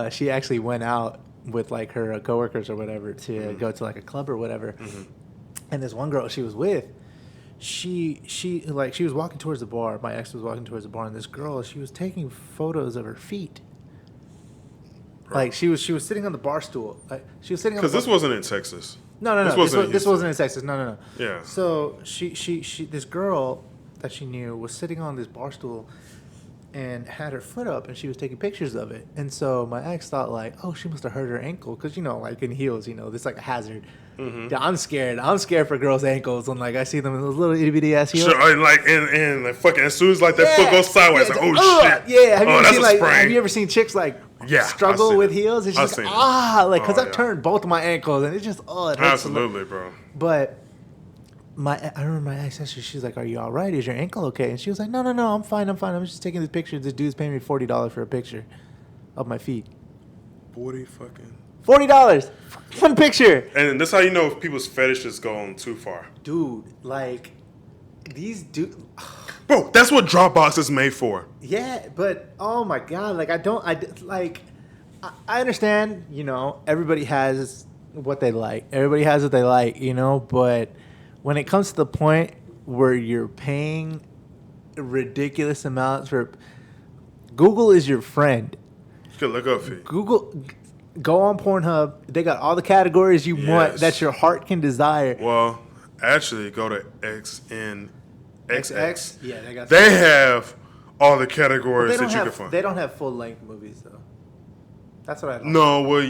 A: she actually went out with like her coworkers or whatever to go to like a club or whatever. And this one girl she was with, she was walking towards the bar. My ex was walking towards the bar, and this girl, she was taking photos of her feet.
B: Bro.
A: Like she was sitting on the bar stool. Like she was sitting on the
B: Because this
A: bar-
B: wasn't in Texas.
A: No.
B: This wasn't in
A: This
B: Houston.
A: wasn't in Texas. No.
B: Yeah.
A: So she this girl that she knew was sitting on this bar stool and had her foot up, and she was taking pictures of it. And so my ex thought like, oh, she must have hurt her ankle, because like in heels, this like a hazard.
B: Mm-hmm.
A: Yeah, I'm scared for girls' ankles when like I see them in those little itty bitty ass heels.
B: Sure, and like fucking as soon as like that foot goes sideways,
A: Yeah,
B: like oh
A: ugh,
B: shit.
A: Yeah, have you
B: Oh,
A: ever
B: that's
A: seen
B: a
A: like
B: sprain.
A: have you ever seen chicks like
B: Yeah, I've
A: struggle
B: seen
A: with
B: it.
A: heels? It's
B: I've
A: just
B: seen
A: like
B: it.
A: because
B: Oh,
A: I've
B: yeah.
A: turned both of my ankles, and it just it hurts a little.
B: Absolutely, bro.
A: But I remember my ex asked her, she's like, "Are you all right? Is your ankle okay?" And she was like, "No, I'm fine. I'm just taking this picture. This dude's paying me $40 for a picture of my feet.
B: 40 fucking.
A: $40, one picture,
B: And that's how you know if people's fetishes going too far.
A: dude. Like these dude,
B: Bro, that's what Dropbox is made for.
A: yeah. But oh my god, like I understand. Everybody has what they like. Everybody has what they like. But when it comes to the point where you're paying ridiculous amounts for. Google is your friend.
B: You can look up it.
A: Go on Pornhub. They got all the categories you want
B: Yes.
A: that your heart can desire.
B: Well, actually, go to XNXX.
A: Yeah, they got.
B: They have all the
A: But
B: categories that you can find.
A: They don't have full length movies though. That's what I don't.
B: No, well,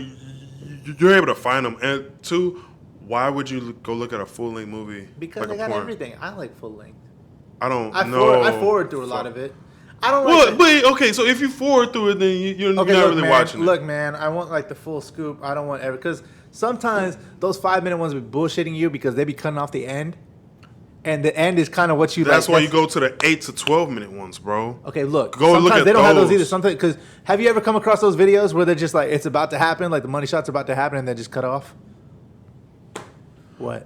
B: you're able to find them. And two, why would you go look at a full length movie?
A: Because
B: like
A: they
B: a
A: got
B: porn?
A: everything. I like full length.
B: I don't know.
A: I forward through a lot of it. I don't
B: Well,
A: like.
B: but okay, so if you forward through it, then you're not really
A: man,
B: watching it.
A: Look, man, I want like the full scoop. I don't want every because sometimes those 5-minute ones be bullshitting you because they be cutting off the end, and the end is kind of what you.
B: That's
A: like.
B: why you go to the 8 to 12 minute ones, bro.
A: Okay, look.
B: Go
A: sometimes
B: look at
A: they don't have those
B: those.
A: either. Sometimes because have you ever come across those videos where they're just like it's about to happen, like the money shot's about to happen, and they just cut off? What?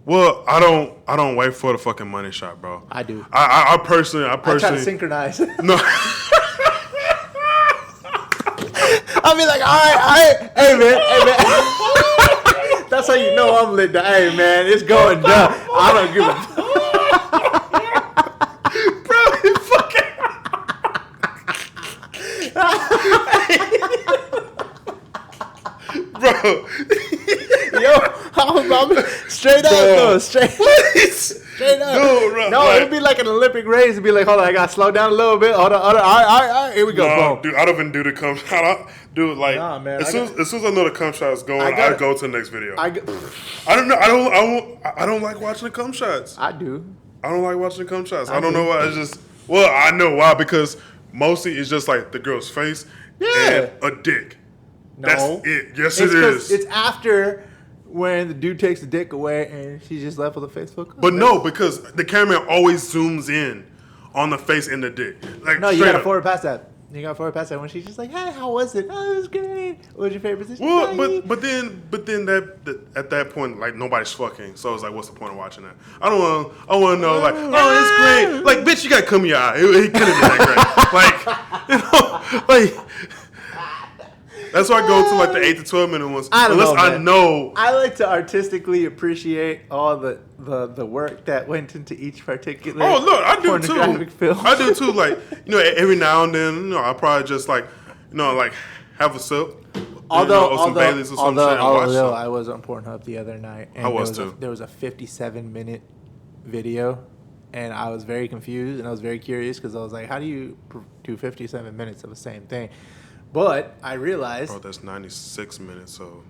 B: Well, I don't wait for the fucking money shot, bro.
A: I do.
B: I personally,
A: I try to synchronize.
B: no.
A: I'll be like, all right, hey man. That's how you know I'm lit. Hey man, it's going down. I don't give a
B: Bro, you fucking. Bro,
A: Yo, I'm straight up though, straight up.
B: Dude, bro,
A: No, it'd be like an Olympic race. It'd be like, hold on, I gotta slow down a little bit. Hold on, all right, here we go.
B: no,
A: Boom.
B: dude, I don't even do the cum shot. Dude, like,
A: Nah, man,
B: as soon as I know the cum shot is going, I go to the next video. I don't know. I don't like watching the cum shots.
A: I do.
B: I don't like watching the cum shots. I don't know why. It's just, well, I know why, because mostly it's just like the girl's face and a dick.
A: No.
B: That's it. Yes,
A: It's
B: it is.
A: It's after when the dude takes the dick away and she's just left with a Facebook.
B: But no, because the camera always zooms in on the face and the dick. Like,
A: No, you
B: straight
A: gotta
B: up.
A: forward past that. You gotta forward past that when she's just like, "Hey, how was it? Oh, it was great. What was your favorite position?"
B: Well,
A: Bye."
B: but then that at that point, like, nobody's fucking. So it's like, what's the point of watching that? I want to know, like, oh, it's great. Like, bitch, you got to come in your eye. It couldn't have been that great. Like, you know, like. That's why I go to like the 8 to 12 minute ones.
A: I don't
B: unless
A: know,
B: I
A: man.
B: know.
A: I like to artistically appreciate all the work that went into each particular.
B: Oh, look, I do
A: pornographic
B: too.
A: film.
B: I do too. Like, you know, every now and then, you know, I probably just like, you know, like have a sip.
A: Although
B: some Baileys or some shit and watch some.
A: I was on Pornhub the other night, and
B: I was too.
A: there was a 57-minute video, and I was very confused and I was very curious because I was like, how do you do 57 minutes of the same thing? But I realized.
B: Bro, that's 96 minutes of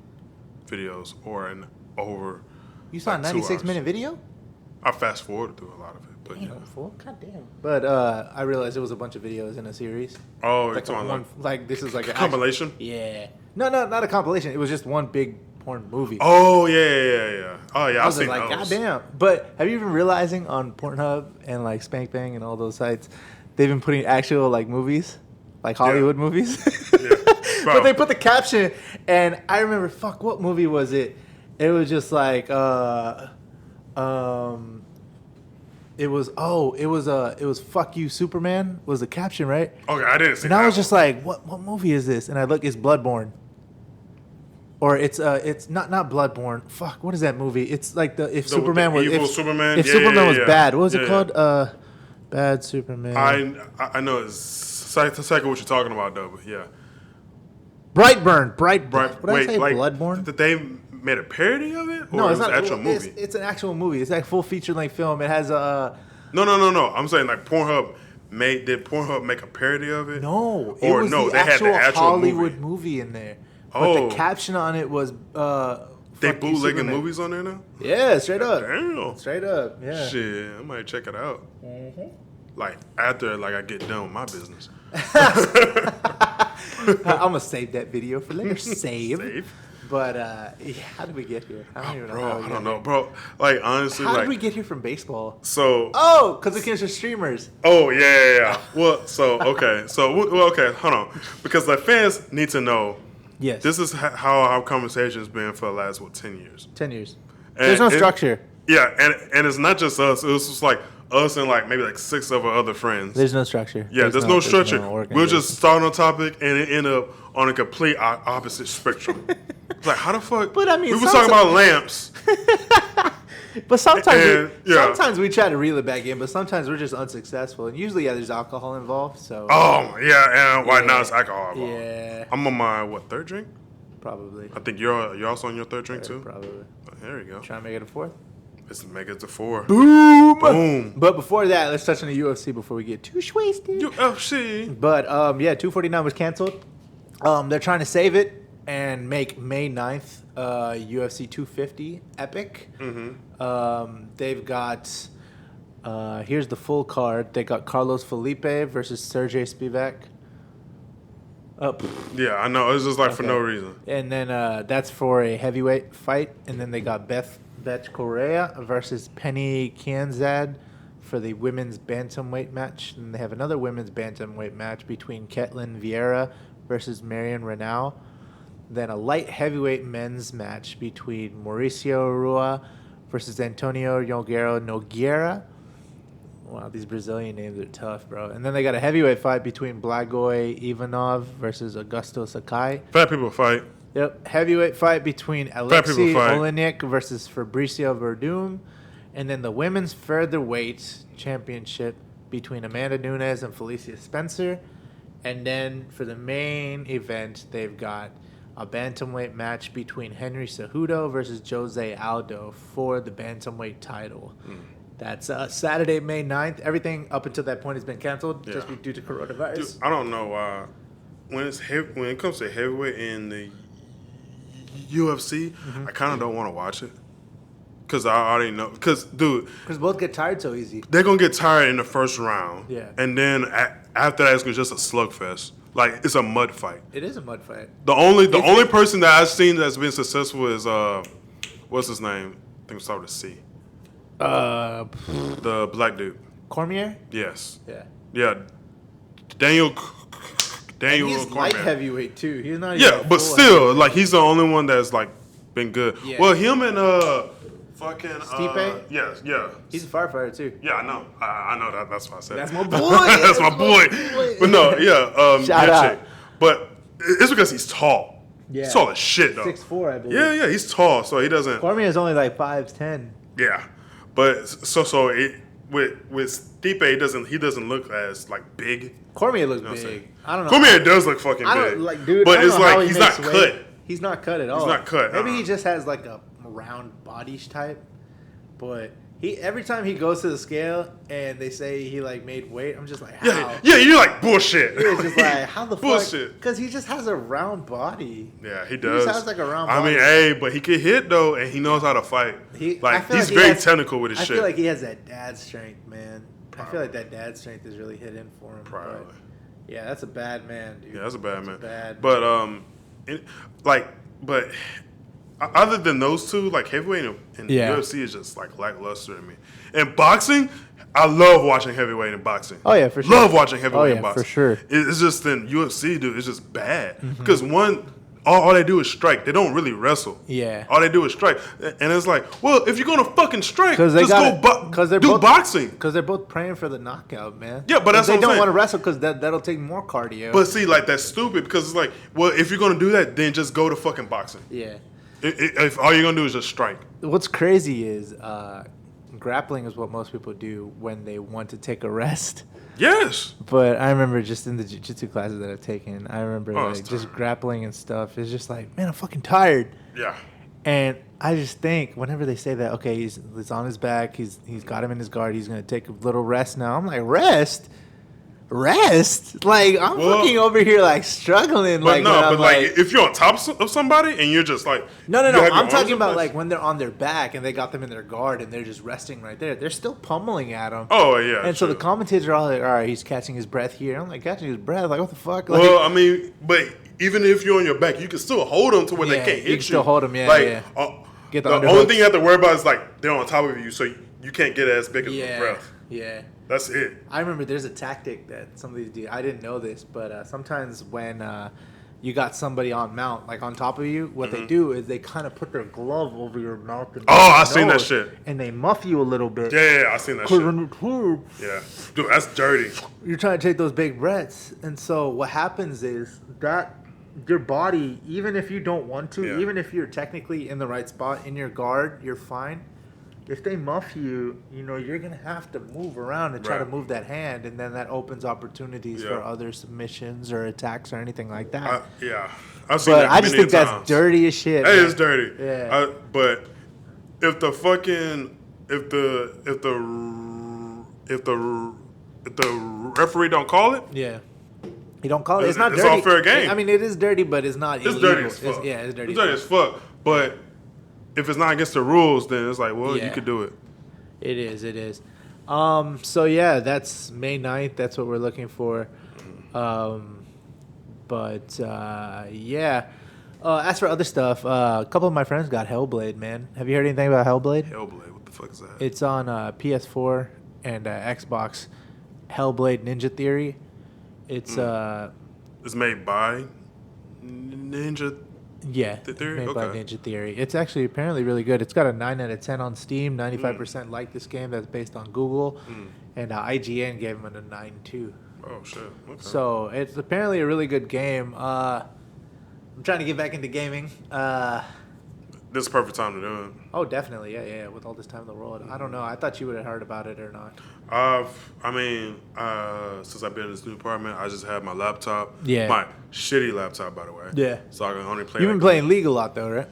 B: videos or an over.
A: You saw a
B: like 2 hours.
A: 96-minute video?
B: I fast forwarded through a lot of it, but
A: Damn,
B: yeah.
A: fool. God damn. But I realized it was a bunch of videos in a series.
B: Oh, you're
A: Like,
B: talking
A: like this is like a
B: compilation?
A: Yeah. No, not a compilation. It was just one big porn movie.
B: Oh yeah. Oh yeah,
A: I
B: I've
A: was
B: seen
A: like,
B: those.
A: God damn. But have you been realizing on Pornhub and like Spank Bang and all those sites, they've been putting actual like movies, like Hollywood movies.
B: Yeah.
A: But they put the caption, and I remember, what movie was it? It was just like, it was Fuck You Superman was the caption, right?
B: Okay, I didn't see
A: And
B: that.
A: I was just like, what movie is this? And I look, it's Bloodborne. Or it's not Bloodborne. Fuck, what is that movie? It's like if Superman was
B: evil Superman.
A: if
B: Yeah,
A: Superman was
B: yeah.
A: bad. What was it
B: Yeah,
A: called? Bad Superman.
B: I know exactly what you're talking about, though. But yeah.
A: Brightburn.
B: Right.
A: What did I say? Bloodborne?
B: Did they made a parody of it, or
A: No,
B: it
A: it's
B: was
A: not.
B: an actual movie?
A: It's an actual movie. It's like full feature length film. It has a.
B: No. I'm saying like Pornhub did Pornhub make a parody of it?
A: No, it
B: Or
A: was
B: no,
A: the
B: they had the actual
A: Hollywood
B: movie.
A: movie in there. But
B: Oh.
A: the caption on it was.
B: They
A: Fuck You,
B: bootlegging
A: Superman.
B: movies on there now?
A: Yeah, straight up.
B: Damn.
A: Straight up. Yeah.
B: Shit, I might check it out. Like after like I get done with my business.
A: I'm gonna save that video for later. Save.
B: Save.
A: But yeah, how did we get here? I don't even know.
B: Bro,
A: how we
B: I
A: got
B: don't
A: here.
B: know, bro. Like honestly,
A: How
B: like
A: did we get here from baseball?
B: so.
A: Oh, because it came to streamers.
B: Oh yeah. Well, so okay, okay, hold on, because the fans need to know.
A: Yes.
B: This is how our conversation's been for the last 10 years.
A: 10 years.
B: And
A: There's no
B: it-
A: structure.
B: Yeah, and it's not just us. It was just like us and like maybe like 6 of our other friends.
A: There's no structure.
B: Yeah, there's no structure. We'll
A: organization.
B: just start on a topic and it end up on a complete opposite spectrum. It's like, how the fuck?
A: But I mean,
B: we were talking about lamps.
A: But sometimes,
B: And, yeah.
A: sometimes we try to reel it back in, but sometimes we're just unsuccessful. And usually, yeah, there's alcohol involved. So
B: Oh yeah, and right
A: Yeah.
B: now it's alcohol.
A: Yeah.
B: I'm on my third drink?
A: probably,
B: I think you're also on your third drink too.
A: probably
B: There you go.
A: try to make it a fourth.
B: Let's make it to 4.
A: Boom.
B: Boom.
A: But before that, let's touch on the UFC before we get too wasted.
B: UFC.
A: But yeah, 249 was canceled. They're trying to save it and make May 9th UFC 250 epic. They've got here's the full card. They got Carlos Felipe versus Sergey Spivak.
B: Yeah, I know. It's just like for
A: Okay.
B: no reason.
A: And then that's for a heavyweight fight. And then they got Beth Correa versus Penny Kianzad for the women's bantamweight match. And they have another women's bantamweight match between Ketlin Vieira versus Marion Renaud. Then a light heavyweight men's match between Mauricio Rua versus Antonio Nogueira. Wow, these Brazilian names are tough, bro. And then they got a heavyweight fight between Blagoy Ivanov versus Augusto Sakai.
B: Fat people fight.
A: Yep. Heavyweight fight between
B: people
A: Alexei
B: fight.
A: Olenek versus Fabricio Verdum. And then the women's featherweight championship between Amanda Nunes and Felicia Spencer. And then for the main event, they've got a bantamweight match between Henry Cejudo versus Jose Aldo for the bantamweight title. That's Saturday, May 9th. Everything up until that point has been canceled just
B: Yeah.
A: due to coronavirus.
B: Dude, I don't know why. When it comes to heavyweight in the UFC, I kind of don't want to watch it. Because I already know. Because, dude,
A: Because both get tired so easy.
B: they're going to get tired in the first round.
A: Yeah.
B: And then after that, it's gonna just a slugfest. Like, it's a mud fight.
A: It is a mud fight.
B: The only person that I've seen that's been successful is, what's his name? I think it started with C. The black dude.
A: Cormier?
B: Yes.
A: Yeah.
B: Yeah. Daniel
A: He's
B: Cormier.
A: light heavyweight too. He's not even
B: Yeah,
A: a
B: but
A: full
B: still, like, he's the only one that's like been good.
A: Yeah.
B: Well, him and fucking
A: Stipe?
B: yeah.
A: He's a firefighter too.
B: Yeah, I know. I know that. That's why I said.
A: That's
B: it.
A: my boy.
B: that's my boy. But no, yeah.
A: Shout
B: that
A: out.
B: chick. But it's because he's tall.
A: Yeah.
B: He's tall as shit though.
A: 6'4", I believe.
B: Yeah, he's tall, so he doesn't.
A: Cormier is only like 5'10".
B: Yeah, but so it with Stipe, he doesn't look as like big.
A: Cormier looks
B: You know what I'm
A: big.
B: saying?
A: I don't know.
B: Cormier does look fucking
A: I
B: big.
A: don't like, dude.
B: But
A: I don't
B: it's
A: know how
B: like
A: he
B: he's not
A: makes weight.
B: cut.
A: He's not cut at all.
B: not cut,
A: Maybe he
B: uh-uh.
A: just has like a round body type. But every time he goes to the scale and they say he like made weight, I'm just like, how?
B: Yeah, you're like bullshit.
A: It's just like, how the fuck?
B: Bullshit.
A: Because he just has a round body.
B: Yeah, he
A: He
B: does.
A: just has like a round
B: I
A: body.
B: mean, hey, but he can hit though, and he knows how to fight.
A: I
B: Like
A: feel
B: he's
A: he
B: very
A: has-
B: technical with his
A: I
B: shit.
A: feel like he has that dad strength, man. I feel like that dad strength is really hit in for him. but
B: Probably.
A: yeah, that's a bad man, dude.
B: Yeah, that's a bad man.
A: bad
B: but other than those two, like heavyweight and
A: Yeah.
B: UFC is just like lackluster to me. And boxing, I love watching heavyweight in boxing.
A: Oh, yeah, for sure.
B: Love watching heavyweight
A: Oh, yeah,
B: in boxing.
A: for sure.
B: It's just in UFC, dude. It's just bad because all they do is strike. They don't really wrestle.
A: Yeah.
B: All they do is strike, and it's like, well, if you're gonna fucking strike,
A: Because they
B: just
A: got
B: go do
A: both,
B: boxing.
A: Because they're both praying for the knockout, man.
B: Yeah, but that's
A: they
B: what I'm
A: don't
B: saying.
A: want to wrestle because that'll take more cardio.
B: But see, like that's stupid because it's like, well, if you're gonna do that, then just go to fucking boxing.
A: yeah.
B: If all you're gonna do is just strike.
A: What's crazy is grappling is what most people do when they want to take a rest.
B: Yes.
A: But I remember just in the jiu-jitsu classes that I've taken, I remember
B: Oh,
A: like
B: it's
A: just
B: tiring.
A: grappling and stuff. It's just like, man, I'm fucking tired.
B: Yeah.
A: And I just think whenever they say that, okay, he's on his back, he's got him in his guard, he's gonna take a little rest now. I'm like, rest? Like I'm
B: Well,
A: fucking over here like struggling.
B: But
A: Like
B: no,
A: when
B: but
A: I'm
B: like if you're on top of somebody and you're just like
A: no.
B: you have your
A: I'm
B: arms
A: talking
B: in
A: about
B: place-
A: like when they're on their back and they got them in their guard and they're just resting right there. They're still pummeling at them.
B: Oh yeah.
A: And so the
B: true.
A: commentators are all like, all right, he's catching his breath here. I'm like, catching his breath? Like, what the fuck? Like,
B: Well, I mean, but even if you're on your back, you can still hold them to where
A: Yeah,
B: they can't hit
A: you
B: you.
A: can still hold 'em, yeah,
B: Like,
A: yeah. Get
B: the
A: the
B: only
A: underhooks.
B: thing you have to worry about is like they're on top of you, so you can't get as big as
A: yeah,
B: the breath.
A: yeah.
B: That's it.
A: I remember there's a tactic that some of these do. I didn't know this, but sometimes when you got somebody on mount, like on top of you, what they do is they kind of put their glove over your mouth. And
B: Mm-hmm. Oh, I seen that
A: nose,
B: shit.
A: And they muff you a little bit.
B: Yeah, I seen that
A: 'Cause
B: shit.
A: when you're tired,
B: Yeah, dude, that's dirty.
A: you're trying to take those big breaths. And so what happens is that your body, even if you don't want to,
B: Yeah.
A: even if you're technically in the right spot in your guard, you're fine. if they muff you, you're gonna have to move around and try to
B: Right.
A: move that hand, and then that opens opportunities for
B: Yeah.
A: other submissions or attacks or anything like that.
B: I've seen
A: But
B: that
A: I just
B: many
A: think that's
B: times.
A: dirty as shit.
B: That
A: man.
B: is dirty.
A: Yeah.
B: But if the fucking if the referee don't call it,
A: Yeah. You don't call it. It's not
B: It's
A: dirty.
B: all fair game.
A: I mean, it is dirty, but it's not
B: it's
A: illegal.
B: dirty as fuck.
A: It's dirty.
B: It's dirty as fuck. But if it's not against the rules, then it's like, well,
A: Yeah.
B: you could do it.
A: It is. It is. So yeah, that's May 9th. That's what we're looking for. Yeah. As for other stuff, a couple of my friends got Hellblade. Man, have you heard anything about Hellblade?
B: Hellblade, what the fuck is that?
A: It's on PS4 and Xbox. Hellblade Ninja Theory. It's
B: It's made by Ninja.
A: yeah,
B: Theory?
A: made by
B: Okay.
A: Ninja Theory. It's actually apparently really good. It's got a 9 out of 10 on Steam. 95% like this game. That's based on Google, and IGN gave them a 9 too.
B: Oh shit. Okay.
A: So it's apparently a really good game. I'm trying to get back into gaming.
B: This is the perfect time to do it.
A: Oh, definitely, yeah. With all this time in the world, I don't know. I thought you would have heard about it or not.
B: Since I've been in this new apartment, I just have my laptop.
A: Yeah.
B: My shitty laptop, by the way.
A: Yeah.
B: So I can only play.
A: You've been playing League a lot though, right?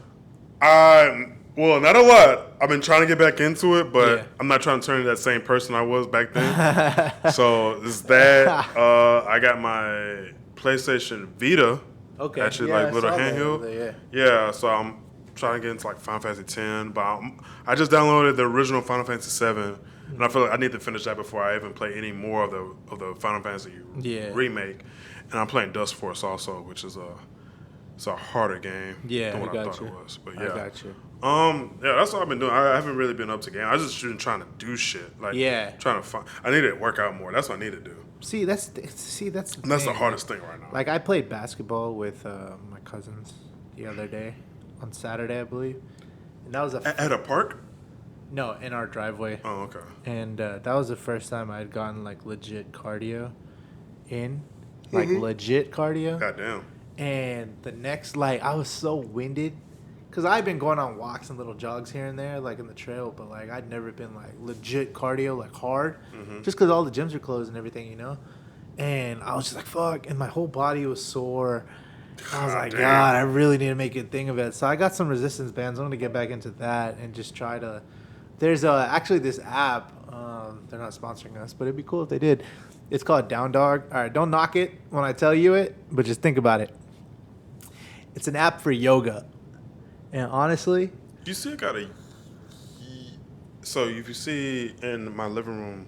B: Well, not a lot. I've been trying to get back into it, but
A: Yeah.
B: I'm not trying to turn into that same person I was back then. So it's that. I got my PlayStation Vita.
A: Okay.
B: Actually,
A: Yeah, I
B: like little
A: saw that
B: handheld.
A: over there,
B: Yeah. So I'm trying to get into like Final Fantasy X, but I just downloaded the original Final Fantasy 7, and I feel like I need to finish that before I even play any more of the Final Fantasy remake. And I'm playing Dust Force also, which is it's a harder game
A: Yeah,
B: than
A: I
B: what I
A: got
B: thought
A: you.
B: it was. But
A: I
B: yeah,
A: got you.
B: yeah, that's all I've been doing. I haven't really been up to game. I just been trying to do shit. Like,
A: Yeah.
B: trying to find. I need to work out more. That's what I need to do.
A: See, that's the
B: And that's the
A: thing.
B: hardest thing right now.
A: Like I played basketball with my cousins the other day on Saturday, I believe, and that was
B: At a park?
A: no in our driveway,
B: Oh, okay.
A: and that was the first time I had gotten like legit cardio in, like legit cardio.
B: Goddamn.
A: And the next, like, I was so winded because I've been going on walks and little jogs here and there, like in the trail, but like I'd never been like legit cardio, like hard, just because all the gyms are closed and everything, And I was just like, fuck, and my whole body was sore. I was like,
B: damn.
A: God, I really need to make a thing of it. So I got some resistance bands. I'm gonna get back into that and just try to. There's actually this app. They're not sponsoring us, but it'd be cool if they did. It's called Down Dog. All right, don't knock it when I tell you it, but just think about it. It's an app for yoga, and honestly,
B: You still gotta. So if you see in my living room,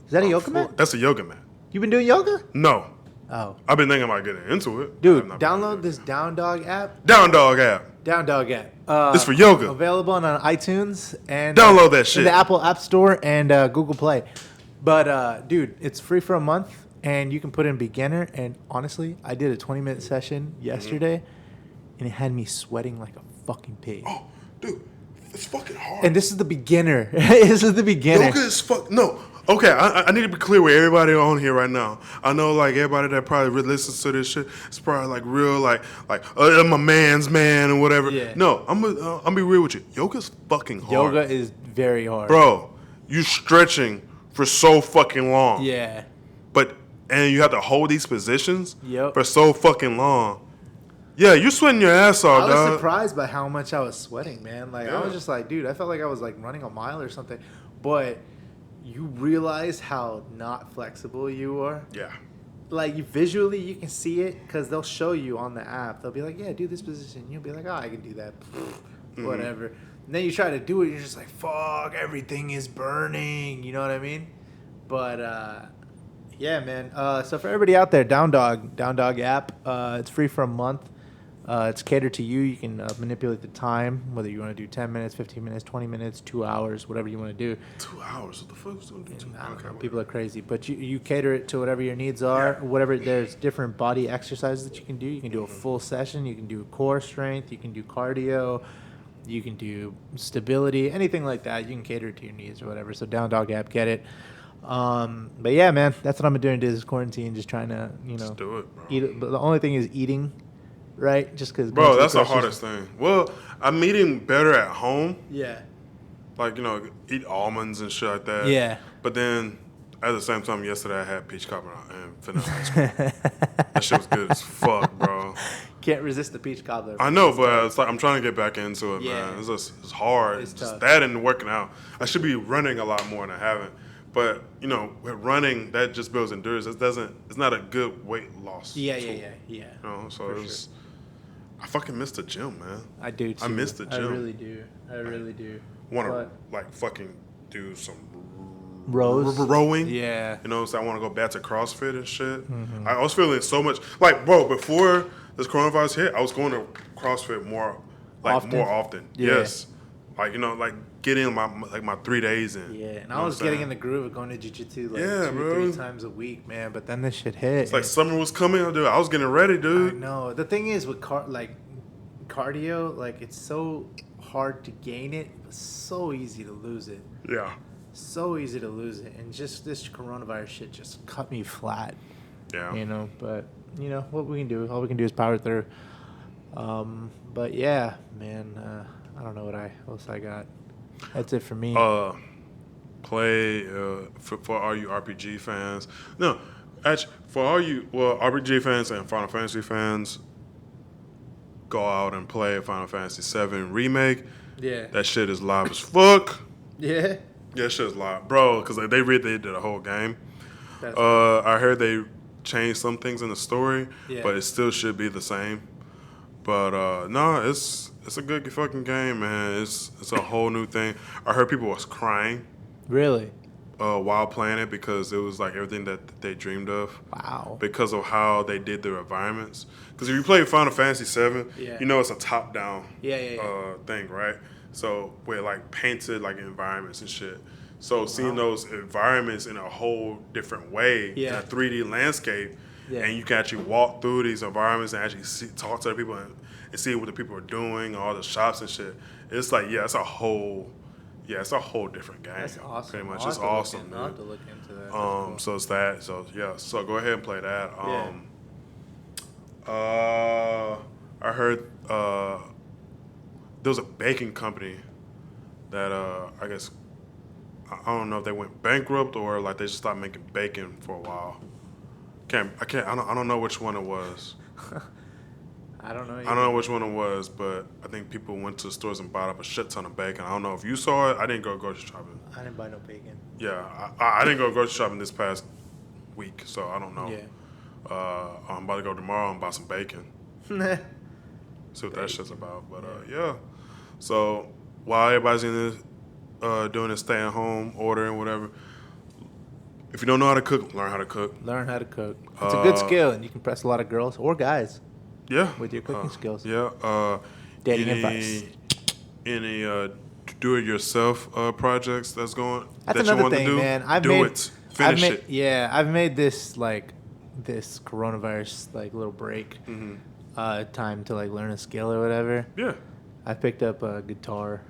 A: is that a yoga mat?
B: That's a yoga mat.
A: You been doing yoga?
B: No,
A: Oh,
B: I've been thinking about getting into it.
A: dude,
B: I've not been
A: download
B: doing
A: this
B: it.
A: Down Dog app.
B: Down Dog app.
A: Down Dog app.
B: It's for yoga.
A: Available on iTunes and
B: Download that shit.
A: in the Apple App Store and Google Play. But dude, it's free for a month, and you can put in beginner. And honestly, I did a 20-minute session yesterday, and it had me sweating like a fucking pig.
B: Oh, dude, it's fucking hard.
A: And this is the beginner. This is the beginner.
B: Yoga is fuck. No. Okay, I need to be clear with everybody on here right now. I know, like, everybody that probably listens to this shit is probably, like, real, like, I'm a man's man and whatever.
A: Yeah.
B: No, I'm gonna be real with you. Yoga's fucking hard.
A: Yoga is very hard.
B: Bro, you stretching for so fucking long.
A: Yeah.
B: And you have to hold these positions
A: Yep.
B: for so fucking long. Yeah, you're sweating your ass off,
A: I was
B: dog.
A: surprised by how much I was sweating, man. Like, I was
B: Yeah.
A: just like, dude, I felt like I was, like, running a mile or something. But you realize how not flexible you are.
B: Yeah.
A: Like, visually, you can see it because they'll show you on the app. They'll be like, yeah, do this position. You'll be like, oh, I can do that. Whatever. And then you try to do it, you're just like, fuck, everything is burning. You know what I mean? But, yeah, man. So for everybody out there, Down Dog app. It's free for a month. It's catered to you. You can manipulate the time, whether you want to do 10 minutes, 15 minutes, 20 minutes, 2 hours, whatever you want to do.
B: 2 hours? What the fuck is doing?
A: I don't know, people are crazy, but you cater it to whatever your needs are. Whatever, there's different body exercises that you can do. You can do a full session. You can do core strength. You can do cardio. You can do stability, anything like that. You can cater it to your needs or whatever. So Down Dog app, get it. But yeah, man, that's what I've been doing this quarantine, just trying to,
B: Just do it, bro.
A: eat. But the only thing is eating, right? Just because.
B: Bro, that's the hardest thing. Well, I'm eating better at home,
A: Yeah.
B: like eat almonds and shit like that.
A: Yeah.
B: But then at the same time, yesterday I had peach cobbler and vanilla ice cream. That shit was good as fuck, bro.
A: Can't resist the peach cobbler.
B: I know, but it's like I'm trying to get back into it,
A: Yeah.
B: man. It's hard.
A: It's
B: just
A: tough.
B: that and working out. I should be running a lot more and I haven't. But with running, that just builds endurance. It's not a good weight loss.
A: Yeah.
B: So
A: For
B: it's. I fucking miss the gym, man.
A: I do too.
B: I miss the gym.
A: I really do.
B: Want to
A: But-
B: like fucking do some
A: Rows?
B: rowing.
A: Yeah.
B: So I want to go back to CrossFit and shit.
A: Mm-hmm.
B: I was feeling so much like, bro, before this coronavirus hit, I was going to CrossFit more often.
A: Yeah.
B: Yes, like getting my 3 days in.
A: Yeah, and
B: You know
A: I
B: what
A: was
B: I'm
A: getting
B: saying?
A: in the groove of going to jiu-jitsu like
B: Yeah,
A: 2
B: bro.
A: 3 times a week, man. But then this shit hit.
B: It's like summer was coming, dude. I was getting ready,
A: I
B: dude.
A: know. The thing is with cardio, like it's so hard to gain it, but so easy to lose it.
B: Yeah,
A: So easy to lose it, and just this coronavirus shit just cut me flat.
B: yeah.
A: But what we can do. All we can do is power through. But yeah, man. I don't know what else I got. That's it for me.
B: Play for all you RPG fans. No, actually, for all you RPG fans and Final Fantasy fans, go out and play Final Fantasy VII Remake.
A: Yeah.
B: That shit is live as fuck.
A: Yeah.
B: Yeah, shit is live, bro. Because they redid the whole game.
A: That's
B: I heard they changed some things in the story,
A: Yeah.
B: but it still should be the same. But no, it's a good fucking game, man. It's a whole new thing. I heard people was crying
A: Really?
B: while playing it because it was like everything that they dreamed of
A: Wow.
B: because of how they did their environments. Because if you play Final Fantasy VII,
A: Yeah.
B: it's a top-down
A: Yeah.
B: thing, right? So with like painted like environments and shit. So seeing
A: Wow.
B: those environments in a whole different way in
A: Yeah.
B: a 3D landscape,
A: Yeah.
B: and you can actually walk through these environments and actually talk to the people and see what the people are doing, all the shops and shit. It's like it's a whole different game.
A: That's awesome.
B: Pretty much,
A: I'll
B: it's
A: have to look
B: awesome,
A: I'll have
B: dude.
A: to look into that. That's cool.
B: So it's that. So yeah. So go ahead and play that. I heard there was a baking company that I guess I don't know if they went bankrupt or like they just stopped making bacon for a while. I don't know which one it was.
A: I don't know.
B: I don't know which one it was, but I think people went to stores and bought up a shit ton of bacon. I don't know if you saw it. I didn't go grocery shopping.
A: I didn't buy no bacon.
B: Yeah, I didn't go grocery shopping this past week, so I don't know.
A: Yeah.
B: I'm about to go tomorrow and buy some bacon. See what that shit's about. But yeah. So while everybody's in this, doing this stay at home order and whatever, if you don't know how to cook, learn how to cook.
A: Learn how to cook. It's a good skill, and you can impress a lot of girls or guys
B: Yeah.
A: with your cooking skills.
B: Yeah.
A: Dating
B: any,
A: advice.
B: Any do-it-yourself projects that's going
A: That's
B: that you
A: another
B: want
A: thing,
B: to do?
A: man. I've
B: Finish
A: made,
B: it.
A: Yeah, I've made this this coronavirus little break time to learn a skill or whatever.
B: Yeah.
A: I picked up a guitar.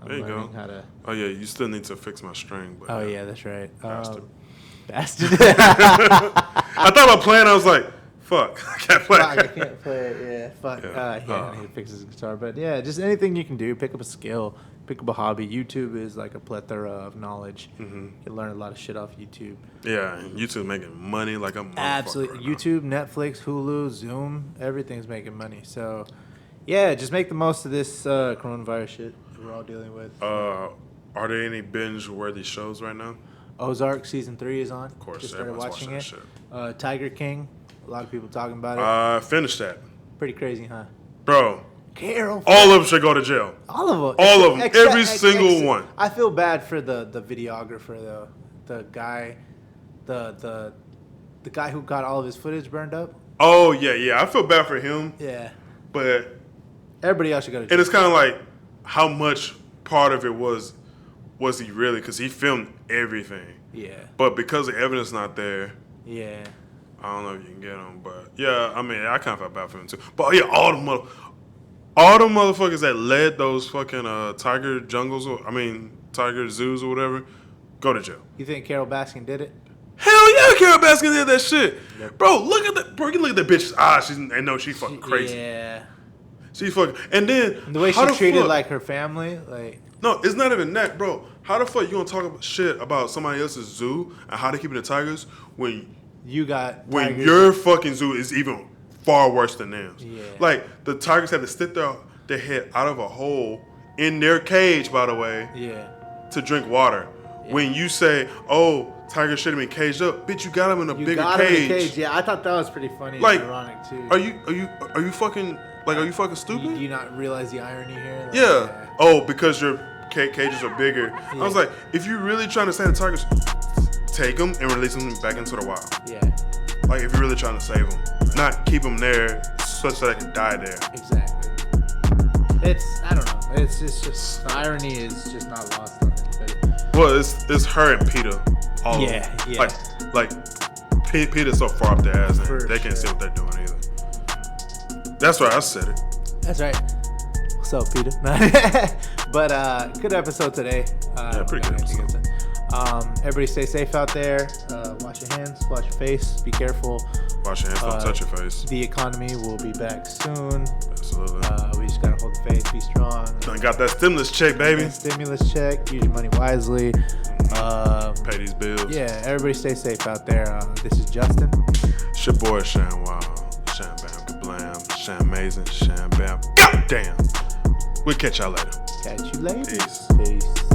A: I'm
B: There you go.
A: learning how to.
B: Oh yeah, you still need to fix my string. But
A: Oh yeah, that's right.
B: Bastard.
A: Bastard.
B: I thought about playing. I was like, "Fuck, I can't play."
A: Fuck, I can't play it. Yeah, fuck.
B: Yeah.
A: I need to fix his guitar. But yeah, just anything you can do. Pick up a skill. Pick up a hobby. YouTube is a plethora of knowledge. You can learn a lot of shit off YouTube.
B: Yeah, and YouTube making money like a motherfucker.
A: Absolutely.
B: right now.
A: YouTube, Netflix, Hulu, Zoom, everything's making money. So, yeah, just make the most of this coronavirus shit we're all dealing with.
B: Are there any binge-worthy shows right now?
A: Ozark season 3 is on.
B: Of course,
A: Just started
B: everyone's
A: watching
B: watching
A: it.
B: that
A: Tiger King. A lot of people talking about it.
B: I finished that,
A: Pretty crazy, huh?
B: bro.
A: Carol.
B: All of them should go to jail.
A: All of them.
B: All of them. Every single one.
A: I feel bad for the videographer though. The guy, the guy who got all of his footage burned up.
B: Oh yeah. I feel bad for him,
A: Yeah.
B: but
A: Everybody else should go to jail.
B: and it's kind of like how much part of it was he really? Because he filmed everything,
A: Yeah.
B: but because the evidence not there.
A: Yeah.
B: I don't know if you can get them, but yeah, I mean, I kind of felt bad for him too. But yeah, all the motherfuckers that led those fucking tiger jungles, tiger zoos or whatever, go to jail.
A: You think Carol Baskin did it?
B: Hell yeah, Carol Baskin did that shit,
A: Yep.
B: bro. Look at that, bro. You look at that bitch's eyes. She fucking crazy.
A: Yeah.
B: She fucking, and then
A: And the way
B: how
A: she treated
B: fuck-
A: her family,
B: No, it's not even that, bro. How the fuck you gonna talk about shit about somebody else's zoo and how they keeping the tigers when
A: You got
B: when
A: tigers.
B: your fucking zoo is even far worse than theirs?
A: Yeah.
B: Like the tigers have to stick their head out of a hole in their cage, by the way,
A: Yeah.
B: to drink water.
A: Yeah.
B: When you say, "Oh, tigers should have been caged up," bitch, you got them in a
A: You
B: bigger
A: got him in a
B: cage.
A: cage. Yeah, I thought that was pretty funny
B: Like,
A: and ironic too.
B: Are you fucking like? Are you fucking stupid?
A: Do you not realize the irony here? Like,
B: Yeah. Oh, because your cages are bigger.
A: Yeah.
B: I was like, if you're really trying to save the tigers, take them and release them back into the wild.
A: Yeah.
B: Like, if you're really trying to save them, not keep them there such that they can die there.
A: Exactly. I don't know. It's just the irony is just not lost on anybody.
B: Well, it's her and Peter. All
A: Yeah,
B: of them.
A: yeah.
B: Like Peter's so far up their ass, and
A: For
B: they can't see
A: sure.
B: what they're doing either. That's why I said it.
A: That's right. What's up, Peter? But good episode today.
B: Yeah, pretty
A: got
B: good
A: anything to say. Everybody stay safe out there. Wash your hands, wash your face, be careful.
B: Wash your hands, don't touch your face.
A: The economy will be back soon.
B: Absolutely.
A: We just gotta hold the faith, be strong.
B: Done got that stimulus check, baby.
A: Stimulus check, use your money wisely.
B: Pay these bills.
A: Yeah, everybody stay safe out there. This is Justin.
B: It's your boy Shane Wild, Shane Bam Kablam, Shane Amazing, Shane Bam. God damn. We'll catch y'all later.
A: Catch you later.
B: Peace.
A: Peace.